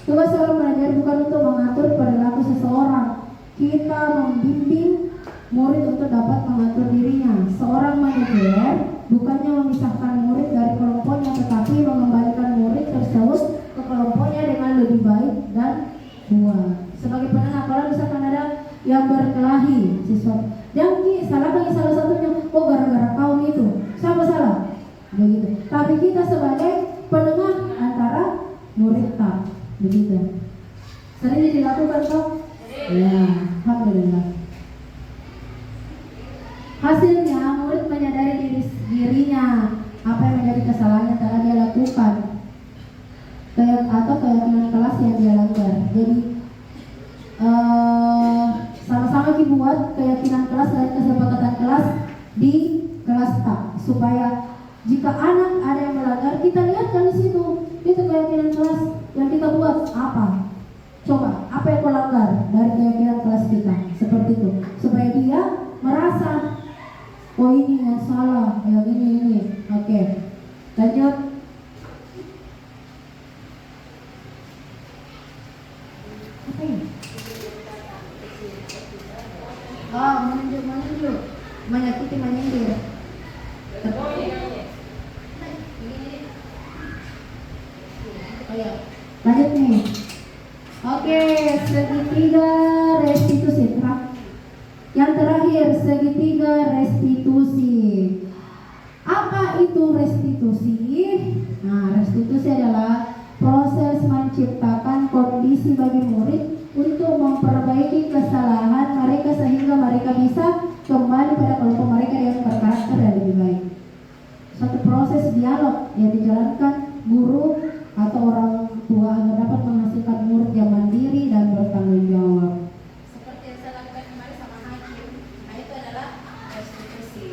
S1: Tugas seorang manajer bukan untuk mengatur perilaku seseorang. Kita membimbing murid untuk dapat mengatur dirinya. Seorang manajer bukannya memisahkan murid dari kelompoknya, tetapi mengembalikan murid tersebut ke kelompoknya dengan lebih baik dan kuat. Sebagai penengah, kalau misalkan ada yang berkelahi siswa, jangan salah bagi salah satunya, oh gara-gara kaum itu, siapa salah? Begitu. Tapi kita sebagai penengah antara murid tak, begitu. Sering dilakukan toh? Ya, alhamdulillah. Hasilnya murid menyadari dirinya apa yang menjadi kesalahan yang telah dia lakukan atau keyakinan kelas yang dia langgar. Jadi sama-sama dibuat keyakinan kelas dan kesepakatan kelas di kelas tak, supaya jika anak ada yang melanggar, kita lihat kan di situ, itu keyakinan kelas yang kita buat apa? Coba apa yang melanggar dari keyakinan kelas kita, seperti itu, supaya dia merasa, oh ini yang salah, yang ini. Oke, lanjut. Apa ini? Oh, menunjuk, menyakiti, menyindir. Oh ya, lanjut nih. Oke, segitiga restitusi. Yang terakhir, segitiga restitusi. Apa itu restitusi? Nah, restitusi adalah proses menciptakan kondisi bagi murid untuk memperbaiki kesalahan mereka sehingga mereka bisa kembali pada kelompok mereka yang berkarakter dan lebih baik. Suatu proses dialog yang dijalankan guru atau orang tua agar dapat menghasilkan murid yang mandiri dan bertanggung jawab.
S3: Seperti yang saya lakukan kemarin sama hakim. Nah, itu adalah restitusi.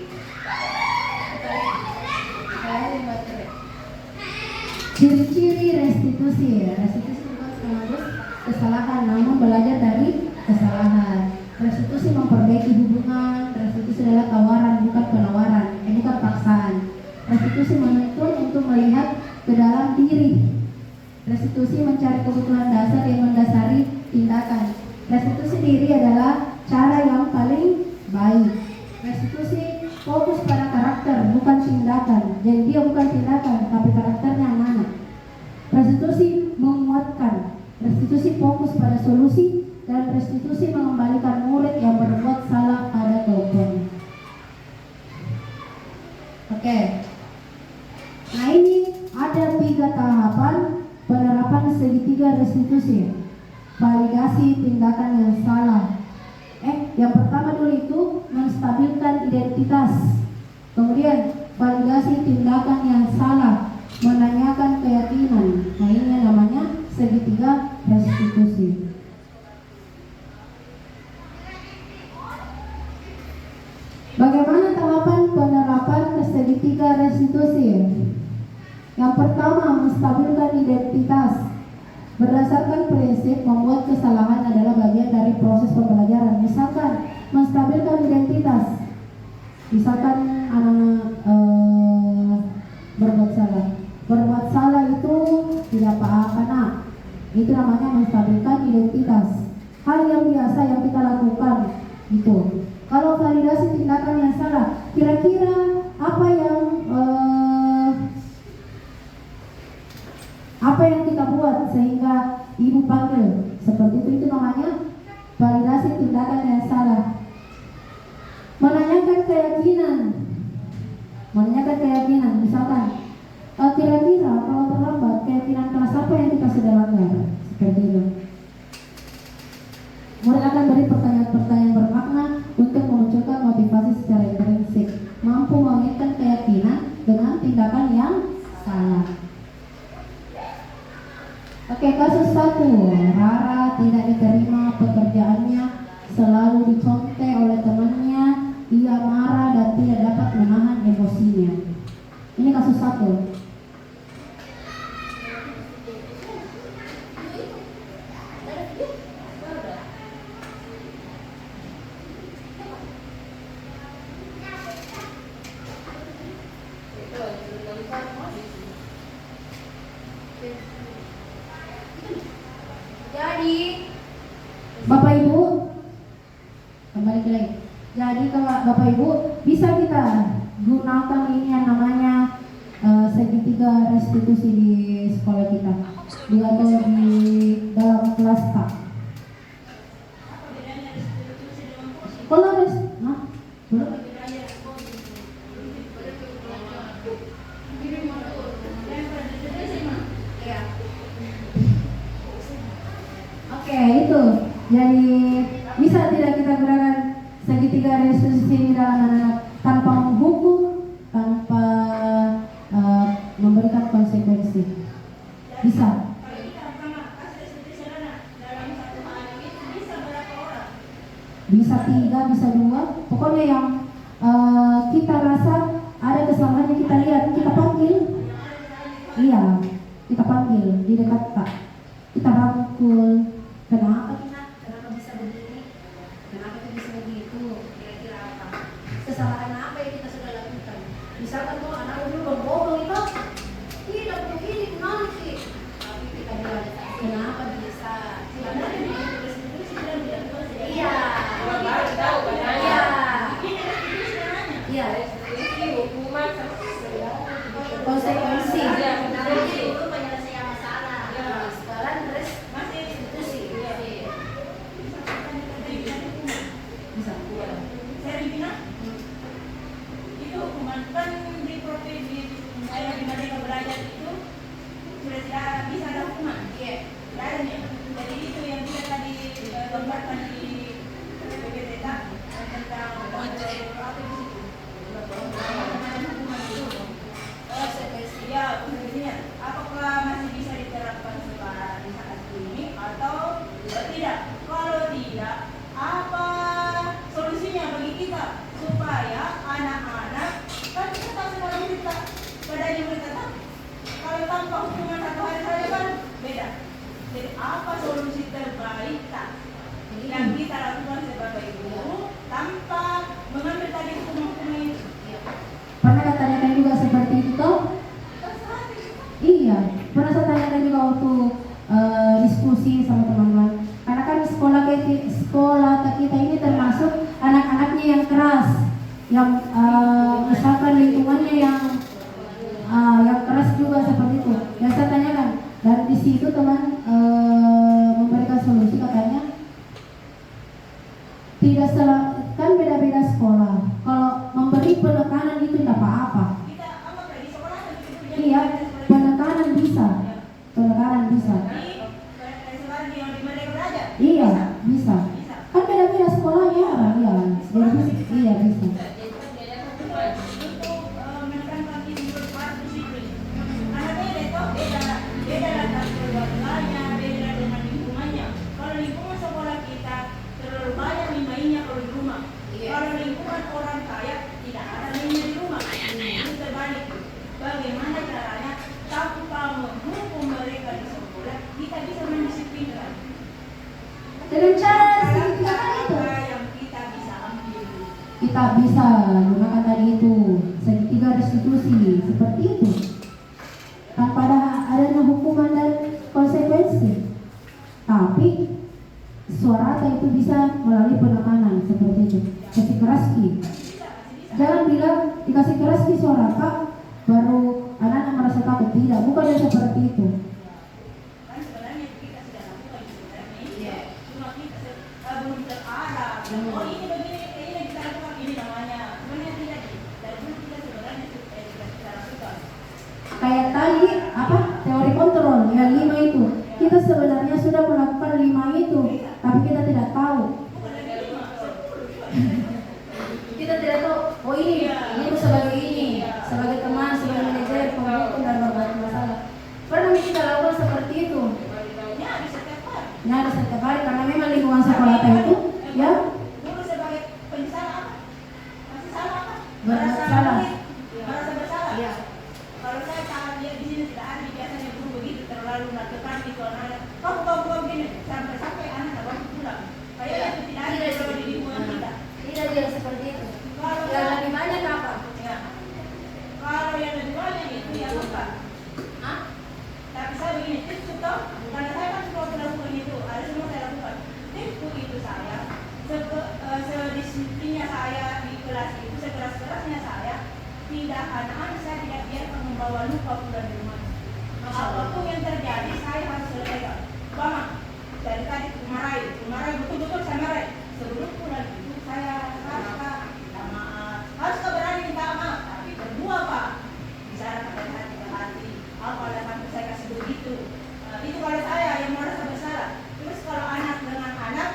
S1: Ciri-ciri restitusi. Restitusi bukan sekaligus kesalahan, namun belajar dari kesalahan. Restitusi memperbaiki hubungan. Restitusi adalah tawaran, bukan penawaran, bukan paksaan. Restitusi menuntut untuk melihat ke dalam diri. Restitusi mencari kebutuhan dasar yang mendasari tindakan. Restitusi diri adalah cara yang paling baik. Restitusi fokus pada karakter, bukan tindakan. Jadi dia bukan tindakan, tapi karakternya anak-anak. Restitusi menguatkan. Restitusi fokus pada solusi, dan restitusi mengembalikan murid yang berbuat salah pada kelompoknya. Oke. Nah, ini ada 3 tahapan penerapan segitiga restitusi. Validasi tindakan yang salah. Yang pertama dulu itu menstabilkan identitas. Kemudian validasi
S2: validasi tindakan yang salah, menanyakan keyakinan. Nah, ini yang namanya segitiga restitusi. Bagaimana tahapan penerapan segitiga restitusi? Yang pertama, menstabilkan identitas. Berdasarkan prinsip membuat kesalahan adalah bagian dari proses pembelajaran. Misalkan menstabilkan identitas. Misalkan anak berbuat salah. Berbuat salah itu tidak apa-apa, nak. Itu namanya menstabilkan identitas. Hal yang biasa yang kita lakukan gitu. Kalau validasi tindakan yang salah, kira-kira apa yang kita buat sehingga ibu panggil seperti itu namanya validasi tindakan yang salah. Menanyakan keyakinan, misalkan kira-kira kalau terlambat keyakinan kelas apa yang kita sudah langgar, seperti itu. Murid akan beri pertanyaan-pertanyaan bermakna untuk memunculkan motivasi secara intrinsik, mampu mengaitkan keyakinan dengan tindakan yang salah. Oke, kasus 1. Rara tidak diterima pekerjaannya, selalu dicontek oleh temannya, ia marah dan tidak dapat menahan emosinya. Ini kasus 1.
S3: Jadi,
S2: Bapak Ibu, kembali ke lagi. Jadi kalau Bapak Ibu bisa kita gunakan ini yang namanya segitiga restitusi di sekolah kita, atau di dalam kelas Pak. Kalau belum? Oke, itu. Jadi bisa tidak kita gunakan segitiga restitusi ini dalam anak-anak tanpa menghukum, tanpa memberikan konsekuensi. Bisa. Bisa 3, bisa 2. Pokoknya yang kita rasa ada kesalahan yang kita lihat, kita panggil. Iya, kita panggil di dekat Pak. Kita rangkul. Kenapa bisa begini? Kenapa bisa begitu? Kira-kira apa? Kesalahan apa yang kita sudah lakukan? Misalkan kalau anak dulu berbohong itu tidak begini nanti. Tapi kita bilang, kenapa bisa? Sebenarnya itu sudah dilakukan. Iya. Iya.
S3: hukuman
S2: Konsekuensi.
S3: nanti itu penyelesaian masalah. Sekarang terus masih institusi.
S2: Bisa.
S6: Saya Ribina, itu hukuman kan di provinsi saya di Merdeka Belajar itu sudah tidak bisa ada hukuman.
S3: Iya.
S6: Tidak ada nih. Jadi itu yang kita tadi gambarkan di PPT tentang apa di situ. Hukuman itu. Ya, konsekuensinya. Apakah masih bisa diterapkan sekarang di saat ini atau tidak? Kalau tidak, apa solusinya bagi kita supaya anak-anak kan kita tahu sekolah kita badannya mereka tak kalau tanpa hukuman 1 hari saja kan beda. Jadi apa solusi terbaik tak yang kita lakukan sebagai guru tanpa mengambil tadi hukuman itu?
S2: Pernah saya tanyakan juga seperti itu? Iya, pernah saya tanyakan juga waktu diskusi sama teman-teman. Karena kan sekolah kita ini termasuk anak-anaknya yang keras, yang misalkan lingkungannya yang keras juga seperti itu. Dan saya tanyakan, dan di situ teman memberikan solusi katanya tidak kan beda-beda sekolah. Kalau memberi penekanan itu tidak apa-apa.
S6: Kita anggap di sekolah itu
S2: Iya, penekanan bisa.
S6: sekolah yang di Merdeka Belajar.
S2: Iya, bisa. Kan beda-beda sekolahnya, iya. Jadi iya bisa.
S6: Untuk menekankan ini toh beda latar keluarganya, beda dengan lingkungannya. Kalau lingkungan sekolah kita terlalu banyak mainnya kalau di rumah.
S3: Iya.
S6: Kalau lingkungan orang kaya tidak ada mainnya di rumah. Itu terbalik. Bagaimana caranya tanpa menghukum mereka di sekolah kita bisa mendisiplinkan.
S1: Dengan cara segitiga itu
S6: Apa yang kita bisa ambil?
S2: Kita bisa gunakan tadi itu segitiga restitusi seperti itu tanpa adanya hukuman dan konsekuensi. Tapi suara itu bisa melalui penekanan seperti itu. Kasih keraski. Jangan bilang dikasih keraski suara kak baru anak-anak merasa takut. Tidak, bukan yang seperti itu.
S6: Kan sebenarnya kita sudah lakukan sebenarnya ini.
S3: Iya.
S6: Cuma kita belum terarah. Oh ini begini, ini kita lakukan ini namanya. Sebenarnya tidak. Dari dulu kita sebenarnya sudah kita lakukan.
S2: Kayak tadi apa teori kontrol yang 5 itu kita sebenarnya sudah melakukan 5 itu tapi kita tidak tahu.
S6: Bukan ada 5, 10 juga.
S3: Kita tidak tahu, oh ini sebagai ini, sebagai teman, sebagai manajer, pemimpin dan berbagai masalah. Pernah kita lakukan seperti itu.
S6: Ya bisa setiap hari.
S2: Nah, ada setiap hari karena memang lingkungan sekolah itu ya
S6: Dulu sebagai penyesalan apa? Masih salah apa?
S2: Bersalah.
S6: Merasa bersalah.
S3: Iya.
S6: Kalau saya tahu dia di sini tidak ada, biasanya guru begitu terlalu menekan itu anak. Kamu gini sampai anak baru pulang. Kayak itu tidak ada kalau di lingkungan kita.
S3: Tidak dia seperti itu.
S6: Kalau
S3: Yang lebih banyak apa?
S6: ya, kalau yang lebih banyak itu ya bukan.
S3: Hah?
S6: Tapi saya begini, tipsku toh, karena saya kan sudah melakukan itu, ada semua saya lakukan. Tipsku itu saya, sedisiplinnya saya di kelas itu, sekeras-kerasnya saya, tidak anak-anak saya tidak biarkan membawa lupa pulang di rumah. Apapun yang terjadi, saya harus selesaikan. Mama, dari tadi kemarin betul-betul saya marahi. Sebelum pulang itu saya harus minta maaf, harus berani minta maaf, tapi berdua pak. Bicara pada hati ke hati, apa alasan saya kasih begitu? Itu kalau saya yang merasa bersalah. Terus kalau anak dengan anak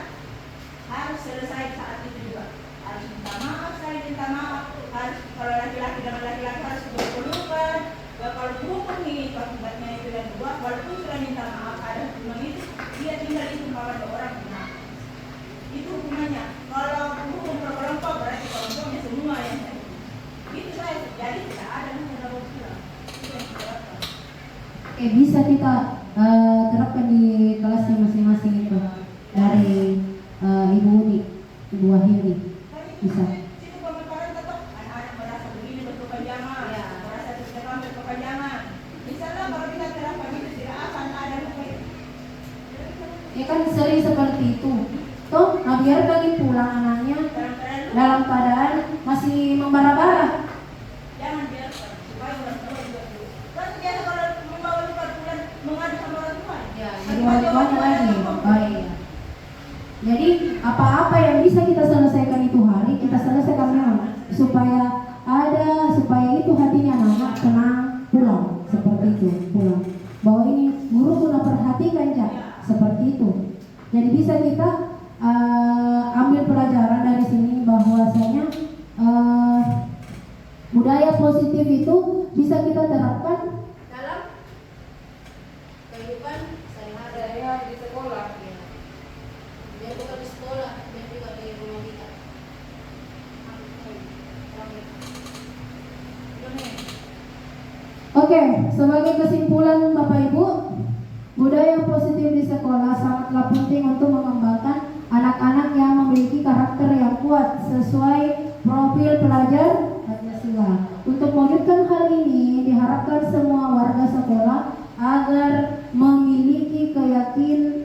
S6: harus selesai saat itu juga. Harus minta maaf, saya minta maaf. Harus kalau laki-laki dengan laki-laki harus berpelukan. Kalau hukum ini akibatnya itu yang dua, walaupun sudah minta maaf ada hukuman itu, dia tinggal itu malah ada orang benar. Itu hukumannya. Kalau hukum berkelompok berarti kelompoknya semua yang saya hukum. Itu saya jadi tidak ada hukum dalam pulang. Itu yang saya lakukan.
S2: bisa kita terapkan di kelasnya masing-masing itu dari Ibu Uni, Ibu Wahiri bisa.
S6: Situ pemaparan tetap anak-anak merasa begini berkepanjangan,
S3: Ya.
S6: merasa tidak berkepanjangan. Misalnya kalau kita terapkan itu tidak akan ada hukum.
S2: Ya kan sering seperti itu. Toh, nah biar kali pulang anaknya dalam keadaan masih membara-bara.
S6: Jangan biarkan supaya orang tua juga dulu. Kan biasa kalau membawa luka pulang mengadu sama orang tua.
S3: Ya,
S2: Jadi wali tuanya lagi. Oh iya. Jadi apa-apa yang bisa kita selesaikan itu hari kita selesaikan memang supaya itu hatinya anak tenang pulang seperti itu pulang. Bahwa ini guru pun perhatikan seperti itu. Jadi bisa kita ambil pelajaran dari sini bahwasanya budaya positif itu bisa kita terapkan
S3: dalam kehidupan sehari-hari di sekolah. Ya. Dia bukan di sekolah, dia juga di rumah kita.
S2: Oke, sebagai kesimpulan Bapak Ibu, budaya positif di sekolah sangatlah penting untuk mengembangkan anak-anak yang memiliki karakter yang kuat sesuai profil pelajar Pancasila. Untuk mewujudkan hal ini, diharapkan semua warga sekolah agar memiliki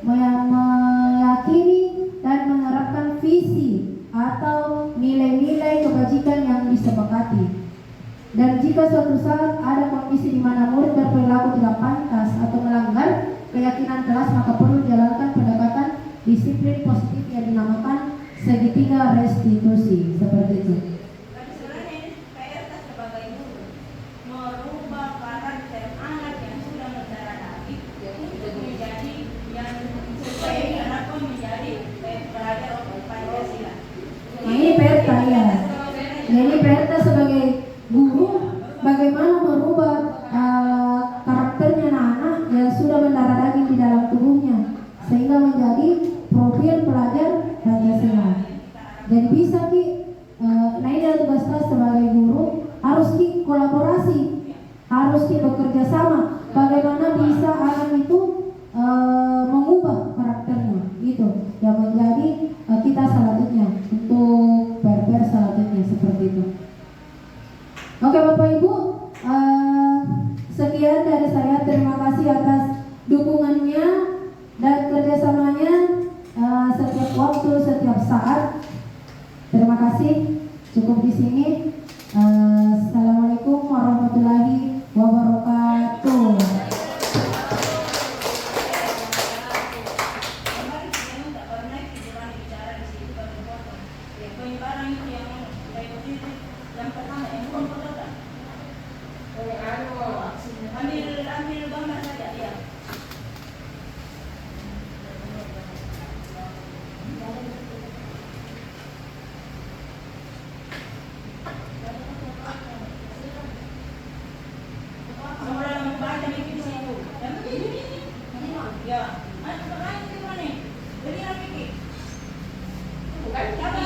S2: meyakini dan menerapkan visi atau nilai-nilai kebajikan yang disepakati. Dan jika suatu saat ada kondisi di mana murid berperilaku tidak pantas atau melanggar keyakinan kelas, maka perlu dijalankan pendekatan disiplin positif yang dinamakan segitiga restitusi seperti itu.
S6: Tapi sebenarnya ini PR kita sebagai guru merubah karakter anak yang sudah mendarah daging untuk menjadi yang sesuai dengan apa menjadi pelajar Pancasila.
S2: Nah, ini Perta ya. Jadi Perta sebagai guru bagaimana merubah karakternya kolaborasi, harus bekerja sama. Bagaimana bisa anak itu mengubah karakternya, gitu yang menjadi kita selanjutnya untuk PR selanjutnya seperti itu. Oke Bapak Ibu, sekian dari saya. Terima kasih atas dukungannya dan kerjasamanya setiap waktu, setiap saat. Terima kasih. Cukup di sini. Assalamualaikum warahmatullahi wabarakatuh.
S6: Kemarin saya tak pernah kita bicara di situ baru potong. Ya, penyebaran itu yang baik positif. Yang pertama yang bukan fotokan. Ambil gambar saja ya. Semua yang membaca itu di situ. Dan begini. Ya, ada pertanyaan di mana? Jadi apa ini? Bukan apa